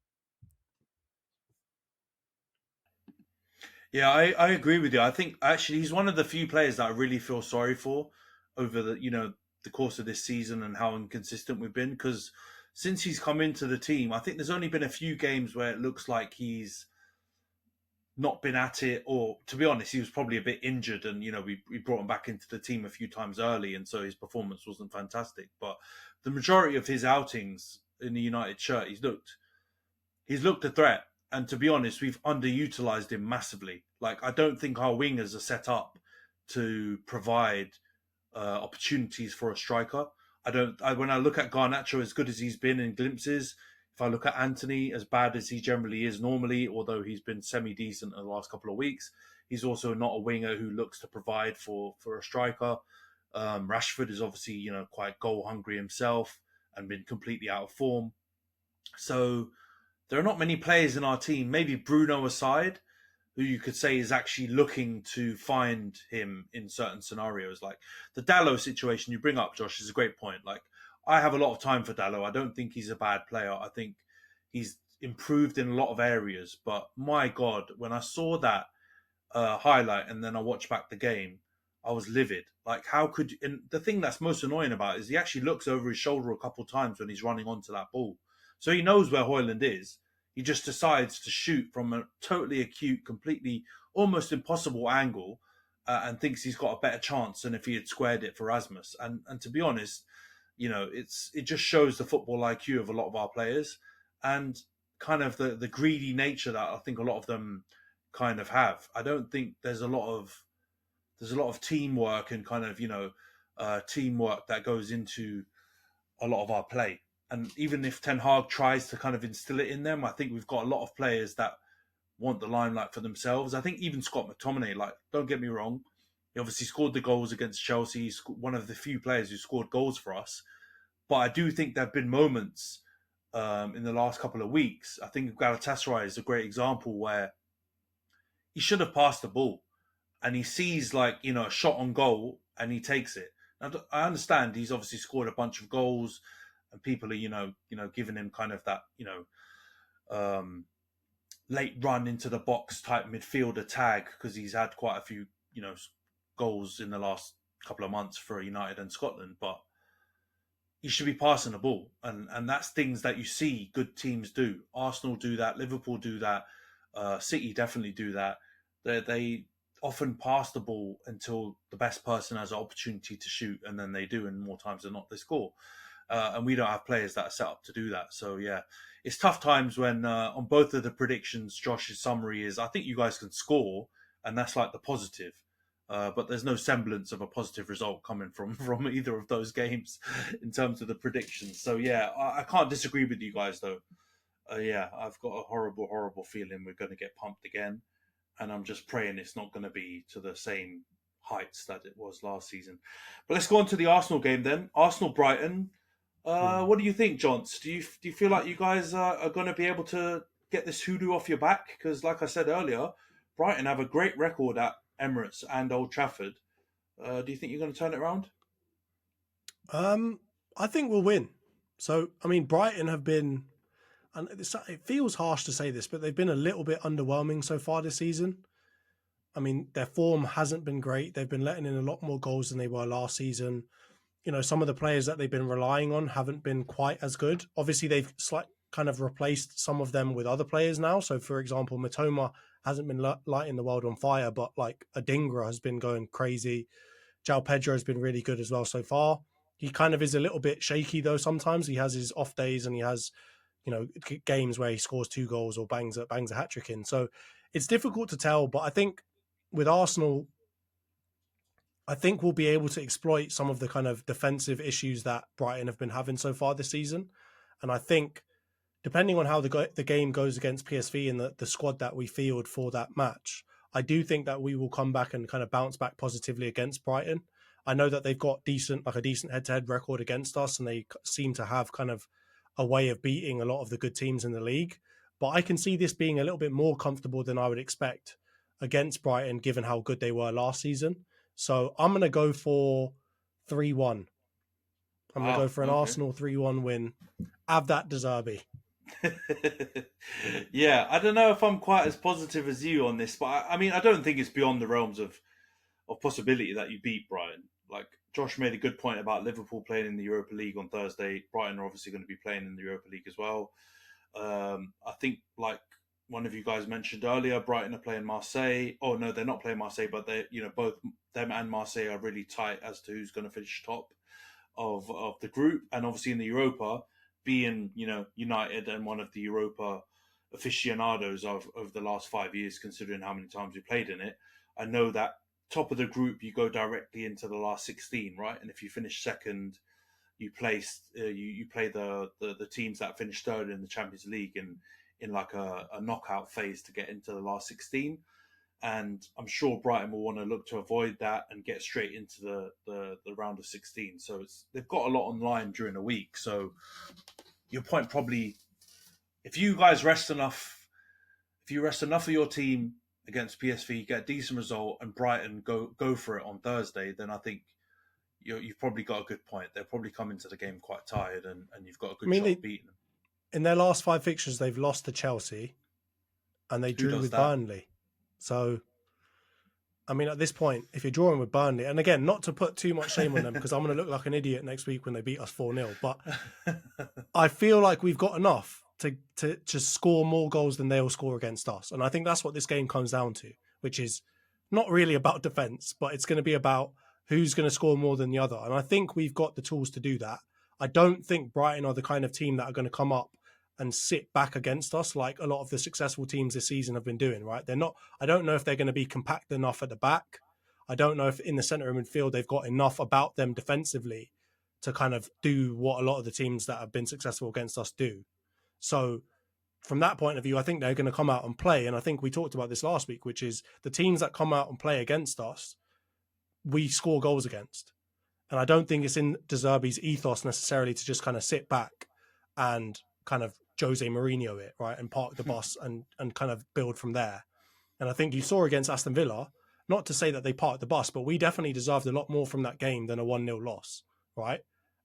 Yeah, I agree with you. I think actually he's one of the few players that I really feel sorry for over the course of this season and how inconsistent we've been. Because since he's come into the team, I think there's only been a few games where it looks like he's not been at it, or to be honest, he was probably a bit injured, and we brought him back into the team a few times early, and so his performance wasn't fantastic. But the majority of his outings in the United shirt, he's looked a threat. And to be honest, we've underutilized him massively. Like, I don't think our wingers are set up to provide opportunities for a striker. When I look at Garnacho, as good as he's been in glimpses, if I look at Antony, as bad as he generally is normally, although he's been semi-decent in the last couple of weeks, he's also not a winger who looks to provide for a striker. Rashford is obviously, quite goal-hungry himself and been completely out of form. So there are not many players in our team, maybe Bruno aside, who you could say is actually looking to find him in certain scenarios. Like the Dalot situation you bring up, Josh, is a great point. Like, I have a lot of time for Dalot. I don't think he's a bad player. I think he's improved in a lot of areas. But my God, when I saw that highlight and then I watched back the game, I was livid. Like, how could you? And the thing that's most annoying about it is he actually looks over his shoulder a couple of times when he's running onto that ball. So he knows where Højlund is. He just decides to shoot from a totally acute, completely almost impossible angle, and thinks he's got a better chance than if he had squared it for Rasmus. And to be honest, it just shows the football IQ of a lot of our players and kind of the greedy nature that I think a lot of them kind of have. I don't think there's a lot of teamwork and kind of teamwork that goes into a lot of our play. And even if Ten Hag tries to kind of instill it in them, I think we've got a lot of players that want the limelight for themselves. I think even Scott McTominay, like, don't get me wrong, he obviously scored the goals against Chelsea. He's one of the few players who scored goals for us. But I do think there have been moments in the last couple of weeks. I think Galatasaray is a great example where he should have passed the ball. And he sees, like, a shot on goal and he takes it. Now, I understand he's obviously scored a bunch of goals and people are, giving him kind of that, late run into the box type midfielder tag because he's had quite a few, goals in the last couple of months for United and Scotland. But he should be passing the ball. And that's things that you see good teams do. Arsenal do that. Liverpool do that. City definitely do that. They often pass the ball until the best person has an opportunity to shoot, and then they do, and more times than not, they score. And we don't have players that are set up to do that. So, yeah, it's tough times when on both of the predictions, Josh's summary is, I think you guys can score, and that's like the positive. But there's no semblance of a positive result coming from either of those games in terms of the predictions. So, yeah, I can't disagree with you guys, though. Yeah, I've got a horrible, horrible feeling we're going to get pumped again. And I'm just praying it's not going to be to the same heights that it was last season. But let's go on to the Arsenal game then. Arsenal-Brighton. What do you think, Johns? Do you feel like you guys are going to be able to get this hoodoo off your back? Because like I said earlier, Brighton have a great record at Emirates and Old Trafford. Do you think you're going to turn it around? I think we'll win. So, I mean, Brighton have been, and it feels harsh to say this, but they've been a little bit underwhelming so far this season. I mean, their form hasn't been great. They've been letting in a lot more goals than they were last season. You know, some of the players that they've been relying on haven't been quite as good. Obviously, they've kind of replaced some of them with other players now. So, for example, Matoma hasn't been lighting the world on fire, but like Adingra has been going crazy. João Pedro has been really good as well so far. He kind of is a little bit shaky though. Sometimes he has his off days and he has, you know, games where he scores 2 goals or bangs a hat trick in. So it's difficult to tell. But I think with Arsenal, I think we'll be able to exploit some of the kind of defensive issues that Brighton have been having so far this season. And I think depending on how the game goes against PSV and the squad that we field for that match, I do think that we will come back and kind of bounce back positively against Brighton. I know that they've got a decent head-to-head record against us, and they seem to have kind of a way of beating a lot of the good teams in the league. But I can see this being a little bit more comfortable than I would expect against Brighton, given how good they were last season. So I'm going to go for 3-1. I'm going to go for an Arsenal 3-1 win. Have that De Zerbi. Yeah, I don't know if I'm quite as positive as you on this, but I mean, I don't think it's beyond the realms of possibility that you beat Brighton. Like Josh made a good point about Liverpool playing in the Europa League on Thursday. Brighton are obviously going to be playing in the Europa League as well. I think, like one of you guys mentioned earlier, Brighton are playing Marseille. Oh no, they're not playing Marseille, but they, you know, both them and Marseille are really tight as to who's going to finish top of the group. And obviously in the Europa, being, you know, United and one of the Europa aficionados of the last 5 years, considering how many times we played in it, I know that top of the group you go directly into the last 16, right? And if you finish second, you play the teams that finish third in the Champions League in like a knockout phase to get into the last 16. And I'm sure Brighton will want to look to avoid that and get straight into the round of 16. So they've got a lot on line during the week. So your point probably, if you rest enough of your team against PSV, get a decent result, and Brighton go for it on Thursday, then I think you've probably got a good point. They'll probably come into the game quite tired, and you've got a good shot of beating them. In their last 5 fixtures, they've lost to Chelsea, and they drew with Burnley. So, I mean, at this point, if you're drawing with Burnley, and again, not to put too much shame on them, because I'm going to look like an idiot next week when they beat us 4-0, but I feel like we've got enough to just score more goals than they'll score against us. And I think that's what this game comes down to, which is not really about defence, but it's going to be about who's going to score more than the other. And I think we've got the tools to do that. I don't think Brighton are the kind of team that are going to come up and sit back against us like a lot of the successful teams this season have been doing, right? They're not. I don't know if they're going to be compact enough at the back. I don't know if in the centre of midfield they've got enough about them defensively to kind of do what a lot of the teams that have been successful against us do. So from that point of view, I think they're going to come out and play. And I think we talked about this last week, which is the teams that come out and play against us, we score goals against. And I don't think it's in De Zerbi's ethos necessarily to just kind of sit back and kind of Jose Mourinho it, right, and park the bus and kind of build from there. And I think you saw against Aston Villa, not to say that they parked the bus, but we definitely deserved a lot more from that game than a 1-0 loss, right?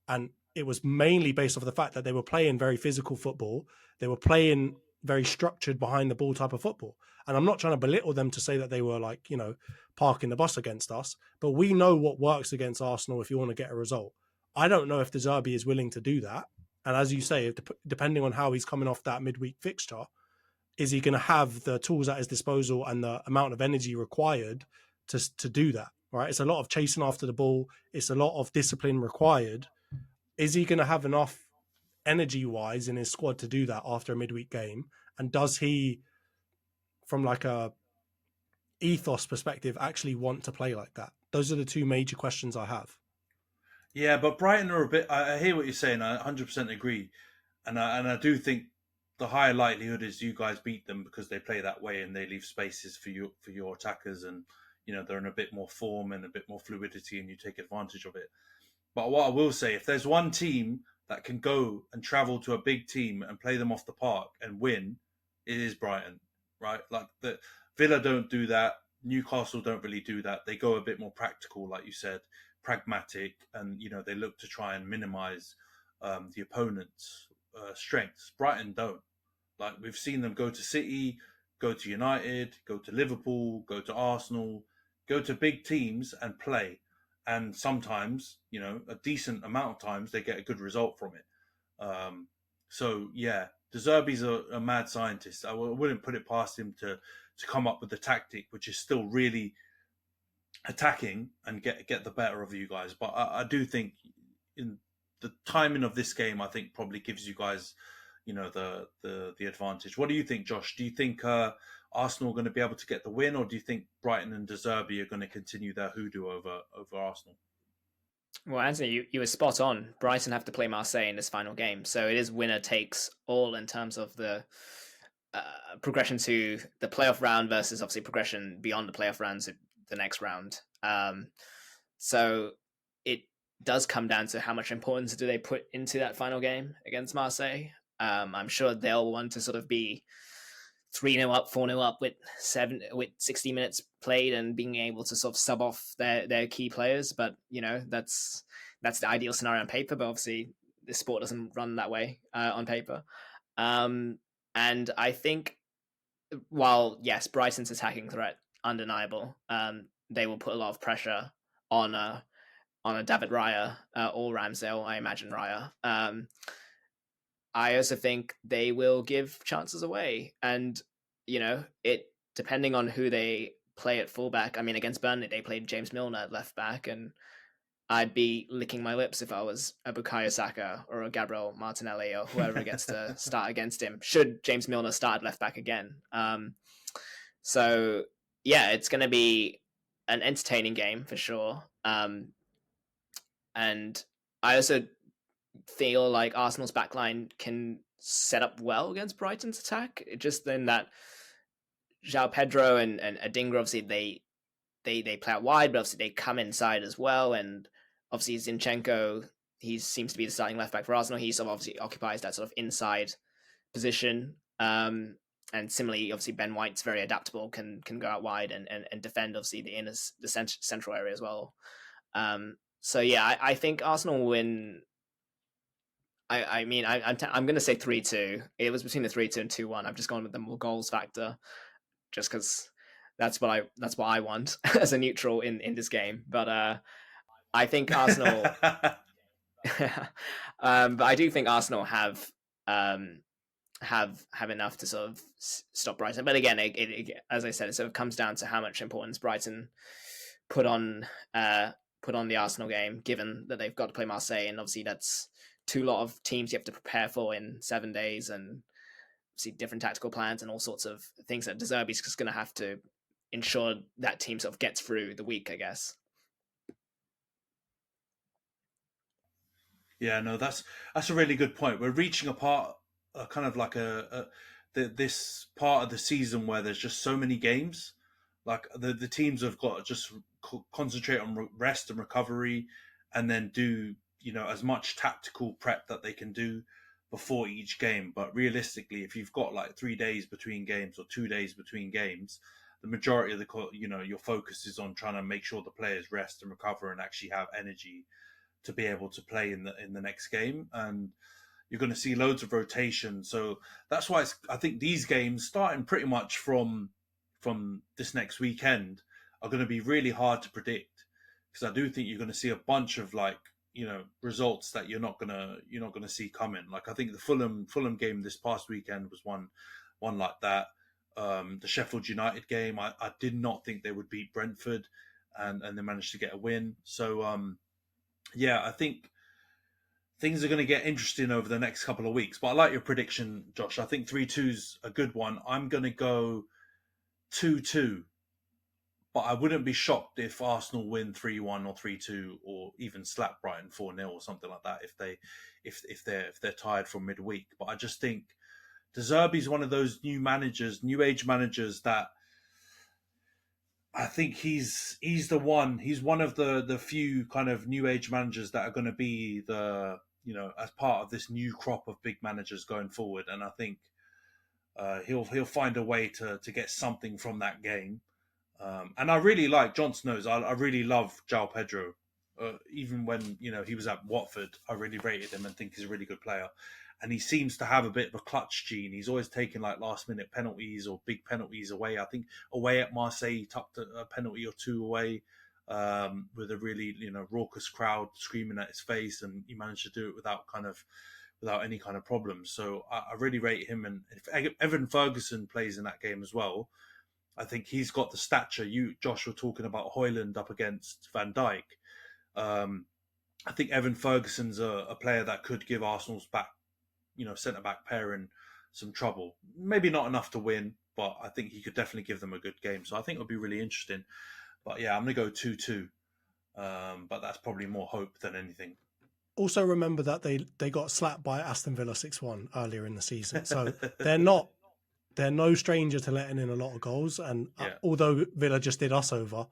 And it was mainly based off the fact that they were playing very physical football. They were playing very structured behind the ball type of football. And I'm not trying to belittle them to say that they were like, you know, parking the bus against us, but we know what works against Arsenal if you want to get a result. I don't know if De Zerbi is willing to do that. And as you say, depending on how he's coming off that midweek fixture, is he going to have the tools at his disposal and the amount of energy required to do that, right? It's a lot of chasing after the ball. It's a lot of discipline required. Is he going to have enough energy-wise in his squad to do that after a midweek game? And does he, from like a ethos perspective, actually want to play like that? Those are the two major questions I have. Yeah, but Brighton are a bit. I hear what you're saying. I 100% agree, and I do think the higher likelihood is you guys beat them because they play that way and they leave spaces for your attackers, and they're in a bit more form and a bit more fluidity, and you take advantage of it. But what I will say, if there's one team that can go and travel to a big team and play them off the park and win, it is Brighton, right? Like the Villa don't do that. Newcastle don't really do that. They go a bit more practical, like you said, pragmatic, and they look to try and minimise the opponent's strengths. Brighton don't. Like we've seen them go to City, go to United, go to Liverpool, go to Arsenal, go to big teams and play. And sometimes, a decent amount of times, they get a good result from it. So yeah, De Zerbi's a mad scientist. I wouldn't put it past him to come up with the tactic, which is still really attacking and get the better of you guys. But I do think in the timing of this game, I think probably gives you guys, the advantage. What do you think, Josh? Do you think Arsenal are going to be able to get the win, or do you think Brighton and De Zerbi are going to continue their hoodoo over Arsenal? Well, Anthony, you were spot on. Brighton have to play Marseille in this final game, so it is winner takes all in terms of the progression to the playoff round versus obviously progression beyond the playoff round to the next round. So it does come down to how much importance do they put into that final game against Marseille. I'm sure they'll want to sort of be 3-0 up, 4-0 up with 60 minutes played and being able to sort of sub off their key players. But that's the ideal scenario on paper. But obviously, the sport doesn't run that way on paper. And I think, while yes, Brighton's attacking threat undeniable, they will put a lot of pressure on a David Raya or Ramsdale. I imagine Raya. I also think they will give chances away, and it depending on who they play at fullback. I mean, against Burnley, they played James Milner at left back, and I'd be licking my lips if I was a Bukayo Saka or a Gabriel Martinelli or whoever gets to start against him, should James Milner start left back again. So yeah, it's going to be an entertaining game for sure. And I also feel like Arsenal's backline can set up well against Brighton's attack. It just then that João Pedro and Adingra, obviously they play out wide, but obviously they come inside as well. And obviously Zinchenko, he seems to be the starting left back for Arsenal. He sort of obviously occupies that sort of inside position. And similarly, obviously Ben White's very adaptable, can go out wide and defend obviously the central area as well. So yeah, I think Arsenal will win. I mean, I'm going to say 3-2. It was between the 3-2 and 2-1. I've just gone with the more goals factor, just because that's what I want as a neutral in this game. But I think Arsenal. But I do think Arsenal have enough to sort of stop Brighton. But again, it, as I said, it sort of comes down to how much importance Brighton put on the Arsenal game, given that they've got to play Marseille, and obviously that's two lot of teams you have to prepare for in 7 days, and see different tactical plans and all sorts of things that De Zerbi's just going to have to ensure that team sort of gets through the week, I guess. Yeah, no, that's a really good point. We're reaching kind of like this part of the season where there's just so many games. Like the teams have got to just concentrate on rest and recovery, and then do as much tactical prep that they can do before each game. But realistically, if you've got like 3 days between games or 2 days between games, the majority of your focus is on trying to make sure the players rest and recover and actually have energy to be able to play in the next game. And you're going to see loads of rotation. So that's why I think these games, starting pretty much from this next weekend, are going to be really hard to predict, because I do think you're going to see a bunch of results that you're not going to see coming. Like I think the Fulham game this past weekend was one like that. The Sheffield United game, I did not think they would beat Brentford, and they managed to get a win. So yeah, I think things are going to get interesting over the next couple of weeks. But I like your prediction, Josh. I think 3-2's a good one. I'm going to go 2-2. But I wouldn't be shocked if Arsenal win 3-1 or 3-2, or even slap Brighton 4-0 or something like that if they're tired from midweek. But I just think De Zerbi's one of those new age managers that I think he's the one. He's one of the few kind of new age managers that are going to be as part of this new crop of big managers going forward. And I think he'll find a way to get something from that game. And I really like Johnson knows. I really love João Pedro. Even when he was at Watford, I really rated him and think he's a really good player. And he seems to have a bit of a clutch gene. He's always taking like last minute penalties or big penalties away. I think away at Marseille, he tucked a penalty or two away with a really raucous crowd screaming at his face, and he managed to do it without any kind of problems. So I really rate him. And if Evan Ferguson plays in that game as well, I think he's got the stature. You, Josh, were talking about Højlund up against Van Dijk. I think Evan Ferguson's a player that could give Arsenal's centre-back pairing some trouble. Maybe not enough to win, but I think he could definitely give them a good game. So I think it'll be really interesting. But yeah, I'm going to go 2-2. But that's probably more hope than anything. Also remember that they got slapped by Aston Villa 6-1 earlier in the season. So they're no stranger to letting in a lot of goals. And although Villa just did us over,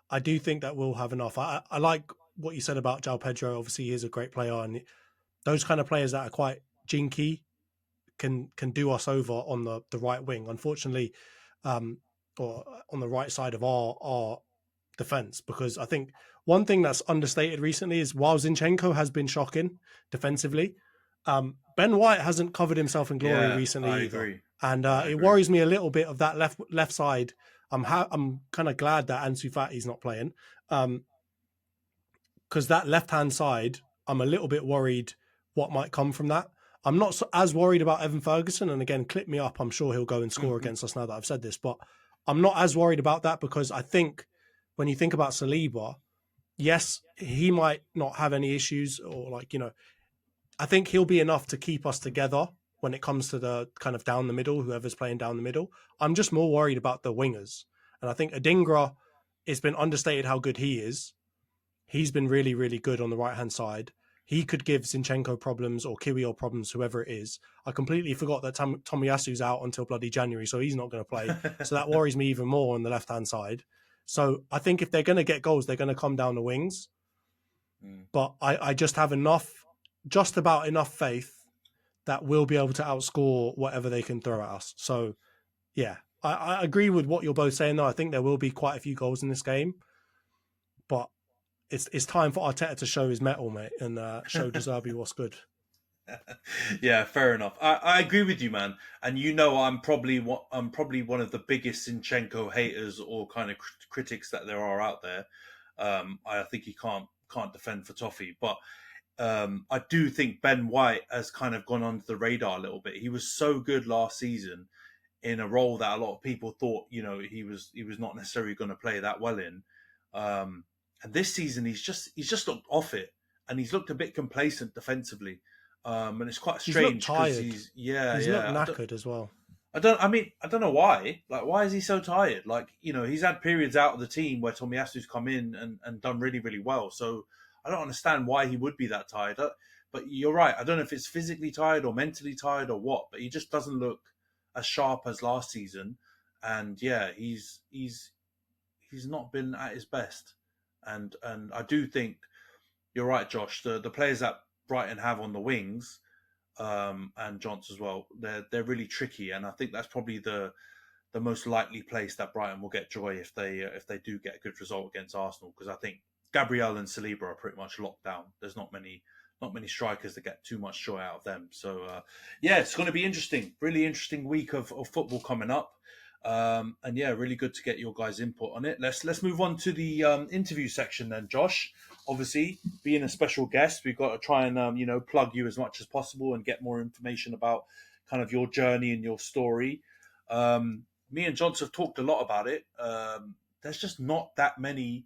I do think that we'll have enough. I like what you said about João Pedro. Obviously, he is a great player. And those kind of players that are quite jinky can do us over on the right wing. Unfortunately, or on the right side of our defense, because I think one thing that's understated recently is while Zinchenko has been shocking defensively, Ben White hasn't covered himself in glory recently I either. agree. And it worries me a little bit of that left side. I'm kind of glad that Ansu Fati's not playing, because that left hand side, I'm a little bit worried what might come from that. I'm not as worried about Evan Ferguson, and again, clip me up. I'm sure he'll go and score against us now that I've said this, but I'm not as worried about that because I think when you think about Saliba, yes, he might not have any issues or I think he'll be enough to keep us together when it comes to the kind of down the middle, whoever's playing down the middle. I'm just more worried about the wingers. And I think Adingra, it's been understated how good he is. He's been really, really good on the right-hand side. He could give Zinchenko problems or Kiwior problems, whoever it is. I completely forgot that Tomiyasu's out until bloody January, so he's not going to play. So that worries me even more on the left-hand side. So I think if they're going to get goals, they're going to come down the wings. But I just have just about enough faith that we'll be able to outscore whatever they can throw at us. So, yeah, I agree with what you're both saying, though. I think there will be quite a few goals in this game. But it's time for Arteta to show his mettle, mate, and show De Zerbi what's good. Yeah, fair enough. I agree with you, man. And I'm probably one of the biggest Zinchenko haters or kind of critics that there are out there. I think he can't defend for toffee, but I do think Ben White has kind of gone under the radar a little bit. He was so good last season in a role that a lot of people thought he was not necessarily going to play that well in. And this season he's just looked off it, and he's looked a bit complacent defensively. And it's quite strange because he's looked knackered as well. I don't know why. Like, why is he so tired? Like, he's had periods out of the team where Tomiyasu's come in and done really, really well. So I don't understand why he would be that tired. But you're right. I don't know if it's physically tired or mentally tired or what, but he just doesn't look as sharp as last season. And yeah, he's not been at his best. And I do think you're right, Josh. The players that Brighton have on the wings, and Johns as well, they're really tricky, and I think that's probably the most likely place that Brighton will get joy if they do get a good result against Arsenal, because I think Gabriel and Saliba are pretty much locked down. There's not many strikers that get too much joy out of them. So yeah, it's going to be interesting. Really interesting week of football coming up. And yeah, really good to get your guys' input on it. Let's move on to the interview section then, Josh. Obviously, being a special guest, we've got to try and plug you as much as possible and get more information about kind of your journey and your story. Me and Johnson have talked a lot about it. There's just not that many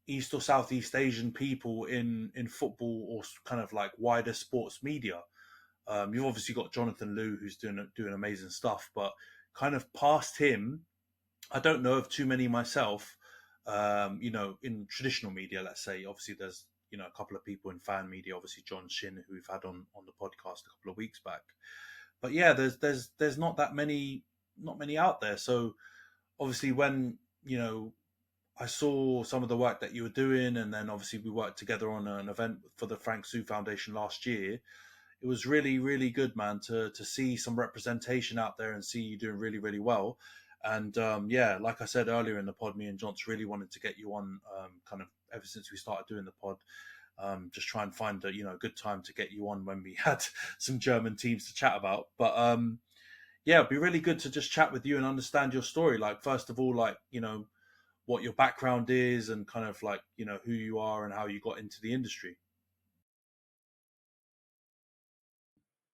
East or Southeast Asian people in football or kind of like wider sports media. You've obviously got Jonathan Liu, who's doing amazing stuff, but kind of past him, I don't know of too many myself. In traditional media, let's say, obviously there's a couple of people in fan media, obviously John Shin, who we've had on the podcast a couple of weeks back. But yeah, there's not that many out there. So obviously when I saw some of the work that you were doing, and then obviously we worked together on an event for the Frank Sue Foundation last year. It was really, really good, man, to see some representation out there and see you doing really, really well. And yeah, like I said earlier in the pod, me and Johns really wanted to get you on, kind of ever since we started doing the pod. Just try and find a good time to get you on when we had some German teams to chat about. But yeah, it'd be really good to just chat with you and understand your story. Like, first of all, like, what your background is and kind of like, who you are and how you got into the industry.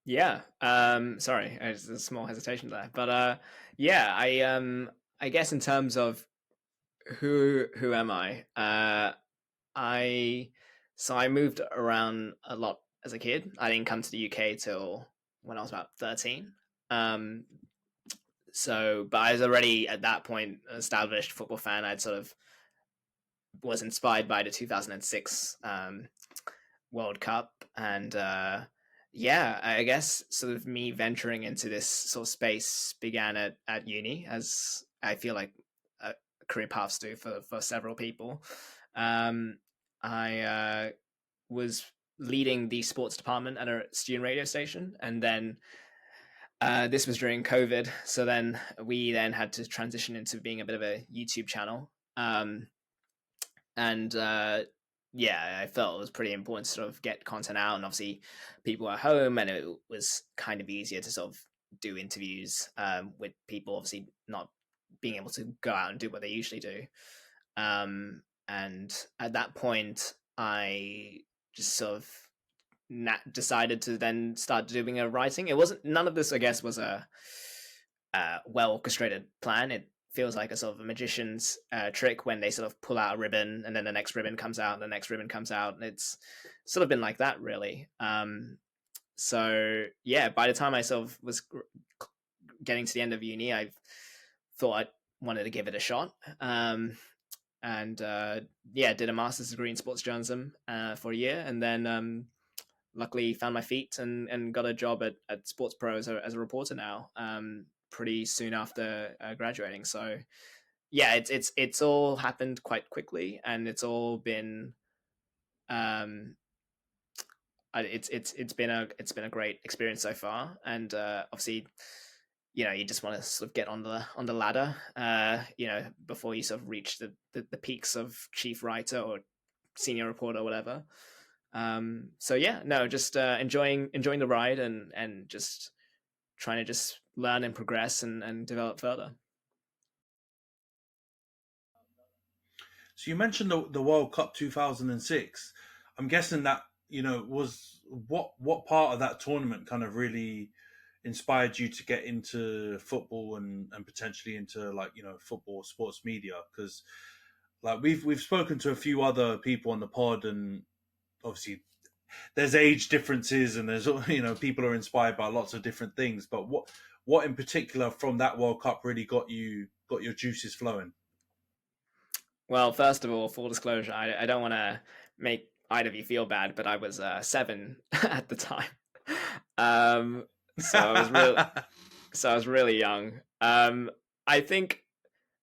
Yeah. Sorry, there's a small hesitation there, but yeah, I guess in terms of who am I? I so I moved around a lot as a kid. I didn't come to the UK till when I was about 13. Um, but I was already at that point an established football fan. I'd sort of was inspired by the 2006 World Cup, and yeah, I guess sort of me venturing into this sort of space began at uni, as I feel like career paths do for several people. I was leading the sports department at a student radio station, and then this was during COVID, so then we then had to transition into being a bit of a YouTube channel. And yeah, I felt it was pretty important to sort of get content out, and obviously people were home, and it was kind of easier to sort of do interviews with people obviously not being able to go out and do what they usually do. And at that point, I just sort of decided to then start doing a writing. It wasn't, none of this, I guess, was a well orchestrated plan. It feels like a sort of a magician's trick when they sort of pull out a ribbon and then the next ribbon comes out and the next ribbon comes out. And it's sort of been like that, really. So yeah, by the time I sort of was getting to the end of uni, I thought I wanted to give it a shot. And yeah, did a master's degree in sports journalism for a year, and then luckily found my feet and got a job at SportsPro as a reporter now, pretty soon after graduating. So yeah, it's all happened quite quickly, and it's all been it's been a great experience so far. And obviously, you just want to sort of get on the ladder, before you sort of reach the peaks of chief writer or senior reporter or whatever. So yeah, no, just enjoying the ride and just trying to just learn and progress and develop further. So you mentioned the World Cup 2006. I'm guessing that was what part of that tournament kind of really inspired you to get into football and potentially into like football sports media, because like we've spoken to a few other people on the pod, and obviously there's age differences and there's people are inspired by lots of different things, but what in particular from that World Cup really got your juices flowing? Well, first of all, full disclosure, I don't want to make either of you feel bad, but I was 7 at the time. So I was really young. I think,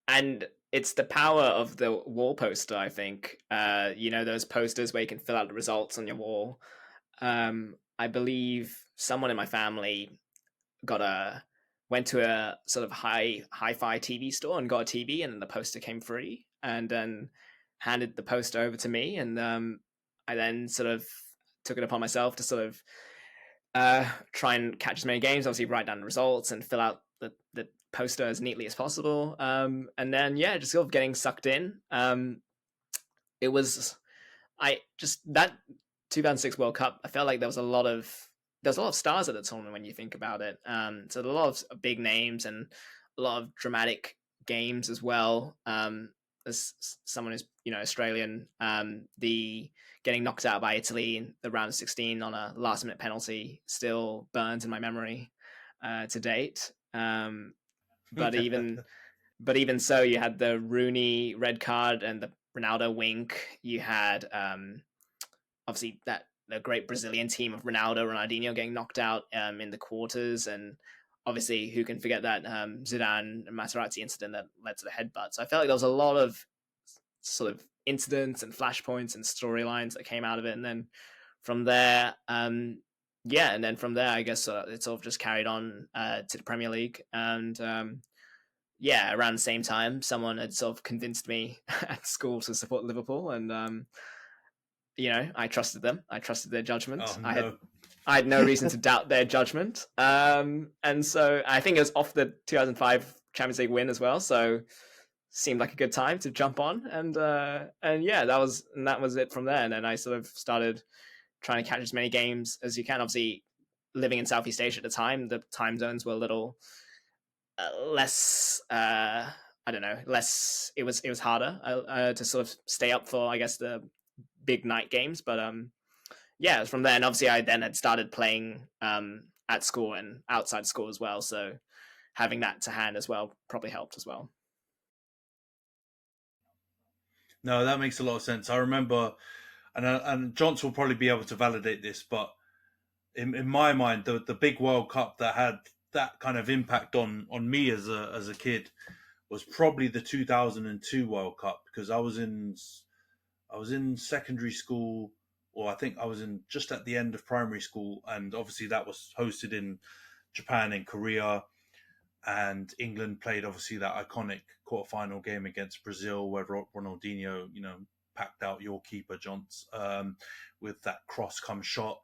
and it's the power of the wall poster. I think, those posters where you can fill out the results on your wall. I believe someone in my family went to a sort of hi-fi TV store and got a TV, and then the poster came free, and then handed the poster over to me, and I then sort of took it upon myself to sort of try and catch as many games, obviously write down the results and fill out the poster as neatly as possible. And then yeah, just sort of getting sucked in. It was that 2006 World Cup. I felt like there was a lot of stars at the tournament when you think about it. So a lot of big names and a lot of dramatic games as well. As someone who's Australian, the getting knocked out by Italy in the round of 16 on a last minute penalty still burns in my memory to date. But even so, you had the Rooney red card and the Ronaldo wink. You had obviously the great Brazilian team of Ronaldo, Ronaldinho getting knocked out in the quarters, and obviously who can forget that Zidane and Materazzi incident that led to the headbutt. So I felt like there was a lot of sort of incidents and flashpoints and storylines that came out of it. And then from there, and then from there, I guess it sort of just carried on to the Premier League. And around the same time, someone had sort of convinced me at school to support Liverpool, and I trusted them. I trusted their judgment. Oh, no. I had no reason to doubt their judgment. And so I think it was off the 2005 Champions League win as well. So seemed like a good time to jump on. And that was it from there. And then I sort of started trying to catch as many games as you can. Obviously, living in Southeast Asia at the time, the time zones were a little less. Less. It was harder to sort of stay up for, I guess, the big night games. But it was from there. And obviously, I then had started playing at school and outside school as well. So having that to hand as well probably helped as well. No, that makes a lot of sense. I remember, and Jonty will probably be able to validate this, but in my mind, the big World Cup that had that kind of impact on me as a kid was probably the 2002 World Cup, because I was in secondary school, or I think I was in just at the end of primary school, and obviously that was hosted in Japan and Korea. And England played obviously that iconic quarterfinal game against Brazil, where Ronaldinho, packed out your keeper, Jonty, with that cross come shot,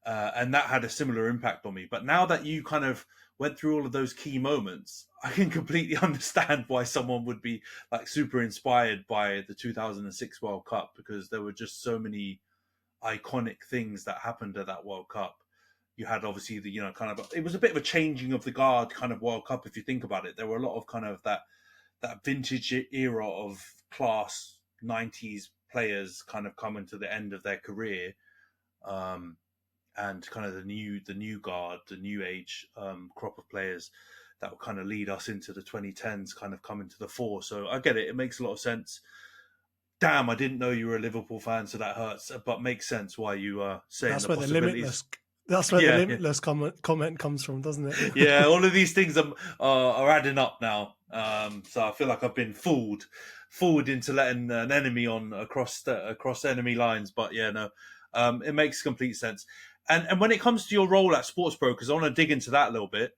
and that had a similar impact on me. But now that you kind of went through all of those key moments, I can completely understand why someone would be like super inspired by the 2006 World Cup, because there were just so many iconic things that happened at that World Cup. You had obviously it was a bit of a changing of the guard kind of World Cup, if you think about it. There were a lot of kind of that vintage era of class 90s players kind of coming to the end of their career, and kind of the new guard, the new age crop of players that will kind of lead us into the 2010s kind of coming to the fore. So I get it. It makes a lot of sense. Damn, I didn't know you were a Liverpool fan, so that hurts, but makes sense why you are saying That's the where possibilities. That's where the limitless comment comes from, doesn't it? Yeah, all of these things are adding up now. So I feel like I've been fooled into letting an enemy on across enemy lines. But yeah, no, it makes complete sense. And when it comes to your role at SportsPro, because I want to dig into that a little bit,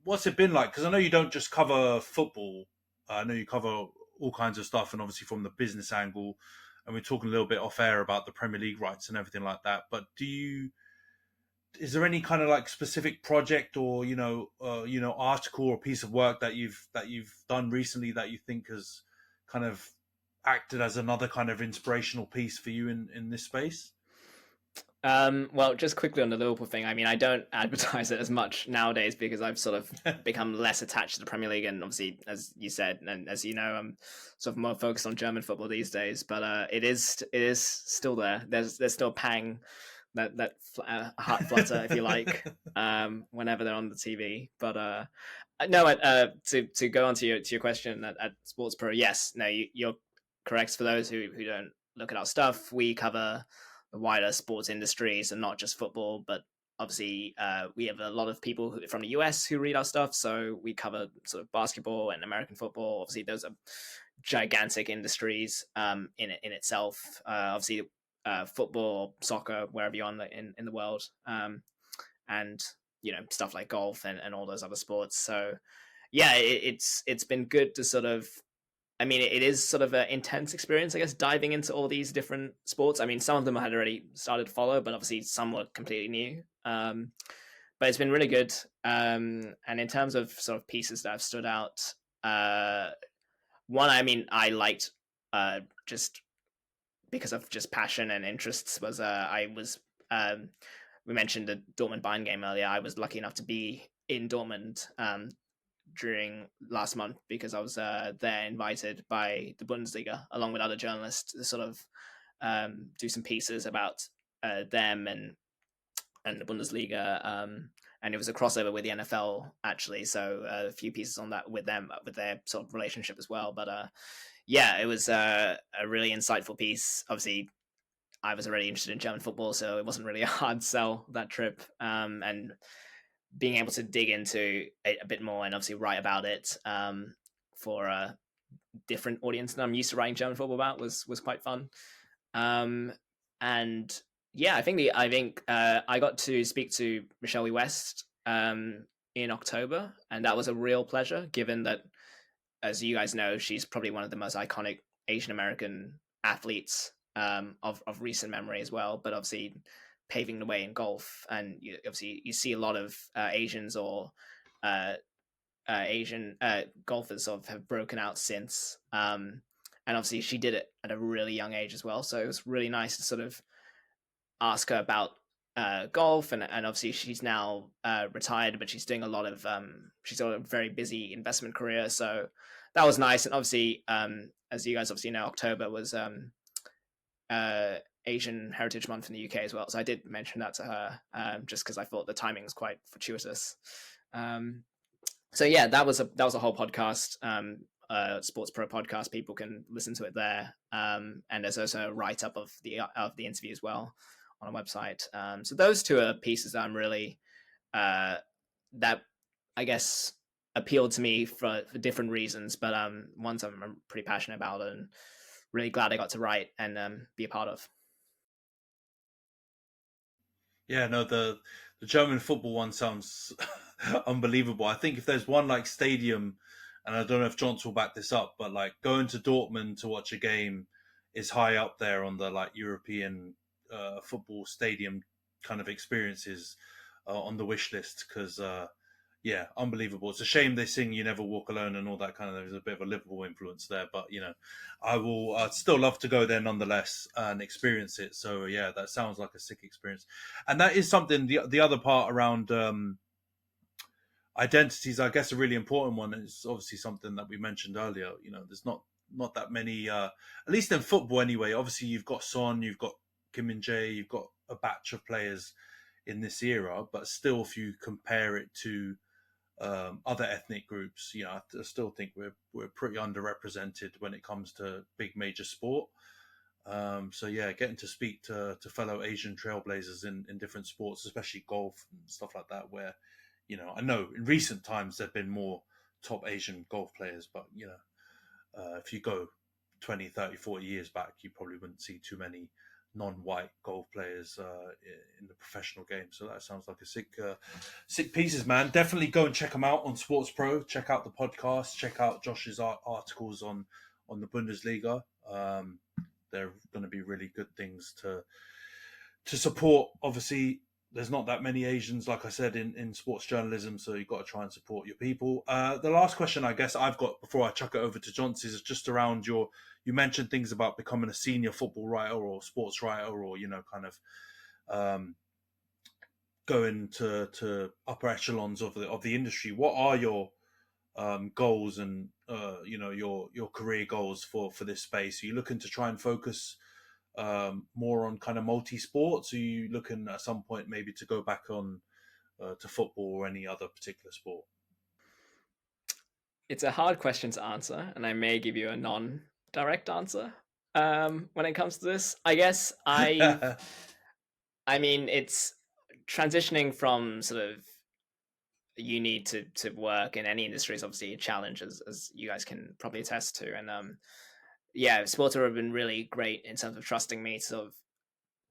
what's it been like? Because I know you don't just cover football. I know you cover all kinds of stuff, and obviously from the business angle. And we're talking a little bit off air about the Premier League rights and everything like that. But is there any kind of like specific project or article or piece of work that you've done recently that you think has kind of acted as another kind of inspirational piece for you in this space? Well, just quickly on the Liverpool thing, I mean, I don't advertise it as much nowadays because I've sort of become less attached to the Premier League, and obviously, as you said, and as you know, I'm sort of more focused on German football these days. But it is still there. There's still pang, that heart flutter, if you like, whenever they're on the TV. But no, to go on to your question at SportsPro, yes, no, you're correct. For those who don't look at our stuff, we cover the wider sports industries and not just football, but obviously we have a lot of people from the US who read our stuff, so we cover sort of basketball and American football. Obviously those are gigantic industries in itself. Obviously football, soccer, wherever you're in the world, and stuff like golf and all those other sports. So yeah, it's been good to sort of, I mean, it is sort of an intense experience, I guess, diving into all these different sports. I mean, some of them I had already started to follow, but obviously some were completely new. But it's been really good. And in terms of sort of pieces that have stood out, one, I mean, I liked just because of just passion and interests was we mentioned the Dortmund Bayern game earlier. I was lucky enough to be in Dortmund during last month because I was there invited by the Bundesliga along with other journalists to sort of do some pieces about them and the Bundesliga, and it was a crossover with the NFL actually, so a few pieces on that with them, with their sort of relationship as well. But yeah, it was a really insightful piece. Obviously I was already interested in German football, so it wasn't really a hard sell, that trip, and being able to dig into it a bit more and obviously write about it for different audience than I'm used to writing German football about was quite fun. And yeah, I think I got to speak to Michelle West in October, and that was a real pleasure, given that, as you guys know, she's probably one of the most iconic Asian American athletes of recent memory as well. But obviously, paving the way in golf, and obviously you see a lot of Asians or Asian golfers sort of have broken out since. And obviously, she did it at a really young age as well. So it was really nice to sort of ask her about golf, and obviously she's now retired, but she's doing a lot of she's got a very busy investment career. So that was nice. And obviously, as you guys obviously know, October was Asian Heritage Month in the UK as well. So I did mention that to her, just because I thought the timing was quite fortuitous. So yeah, that was a whole podcast, SportsPro podcast. People can listen to it there, and there's also a write up of the interview as well on a website. So those two are pieces that I'm really that I guess appealed to me for different reasons, but ones I'm pretty passionate about and really glad I got to write and be a part of. Yeah, no, the German football one sounds unbelievable. I think if there's one like stadium, and I don't know if Johns will back this up, but like going to Dortmund to watch a game is high up there on the like European football stadium kind of experiences on the wish list, because yeah, unbelievable. It's a shame they sing "You Never Walk Alone" and all that kind of. There's a bit of a Liverpool influence there, but you know, I'd still love to go there nonetheless and experience it. So yeah, that sounds like a sick experience, and that is something. The other part around identities, I guess, a really important one. Is obviously something that we mentioned earlier. You know, there's not that many, at least in football anyway. Obviously, you've got Son, you've got Kim Min Jae, you've got a batch of players in this era, but still, if you compare it to other ethnic groups, you know, I still think we're pretty underrepresented when it comes to big major sport. So yeah, getting to speak to fellow Asian trailblazers in different sports, especially golf and stuff like that, where, you know, I know in recent times there've been more top Asian golf players, but you know, if you go 20, 30, 40 years back, you probably wouldn't see too many non-white golf players in the professional game. So that sounds like a sick pieces, man. Definitely go and check them out on Sports Pro. Check out the podcast. Check out Josh's articles on the Bundesliga. They're going to be really good things to support. Obviously, there's not that many Asians, like I said, in sports journalism, so you've got to try and support your people. The last question I guess I've got before I chuck it over to Johnson is just around you mentioned things about becoming a senior football writer or sports writer, or, you know, kind of going to upper echelons of the industry. What are your goals and you know, your career goals for this space? Are you looking to try and focus more on kind of multi-sports? Are you looking at some point maybe to go back on to football or any other particular sport? It's a hard question to answer, and I may give you a non-direct answer when it comes to this. I guess I mean, it's transitioning from sort of uni to work in any industry is obviously a challenge, as you guys can probably attest to. And yeah, Sporter have been really great in terms of trusting me to sort of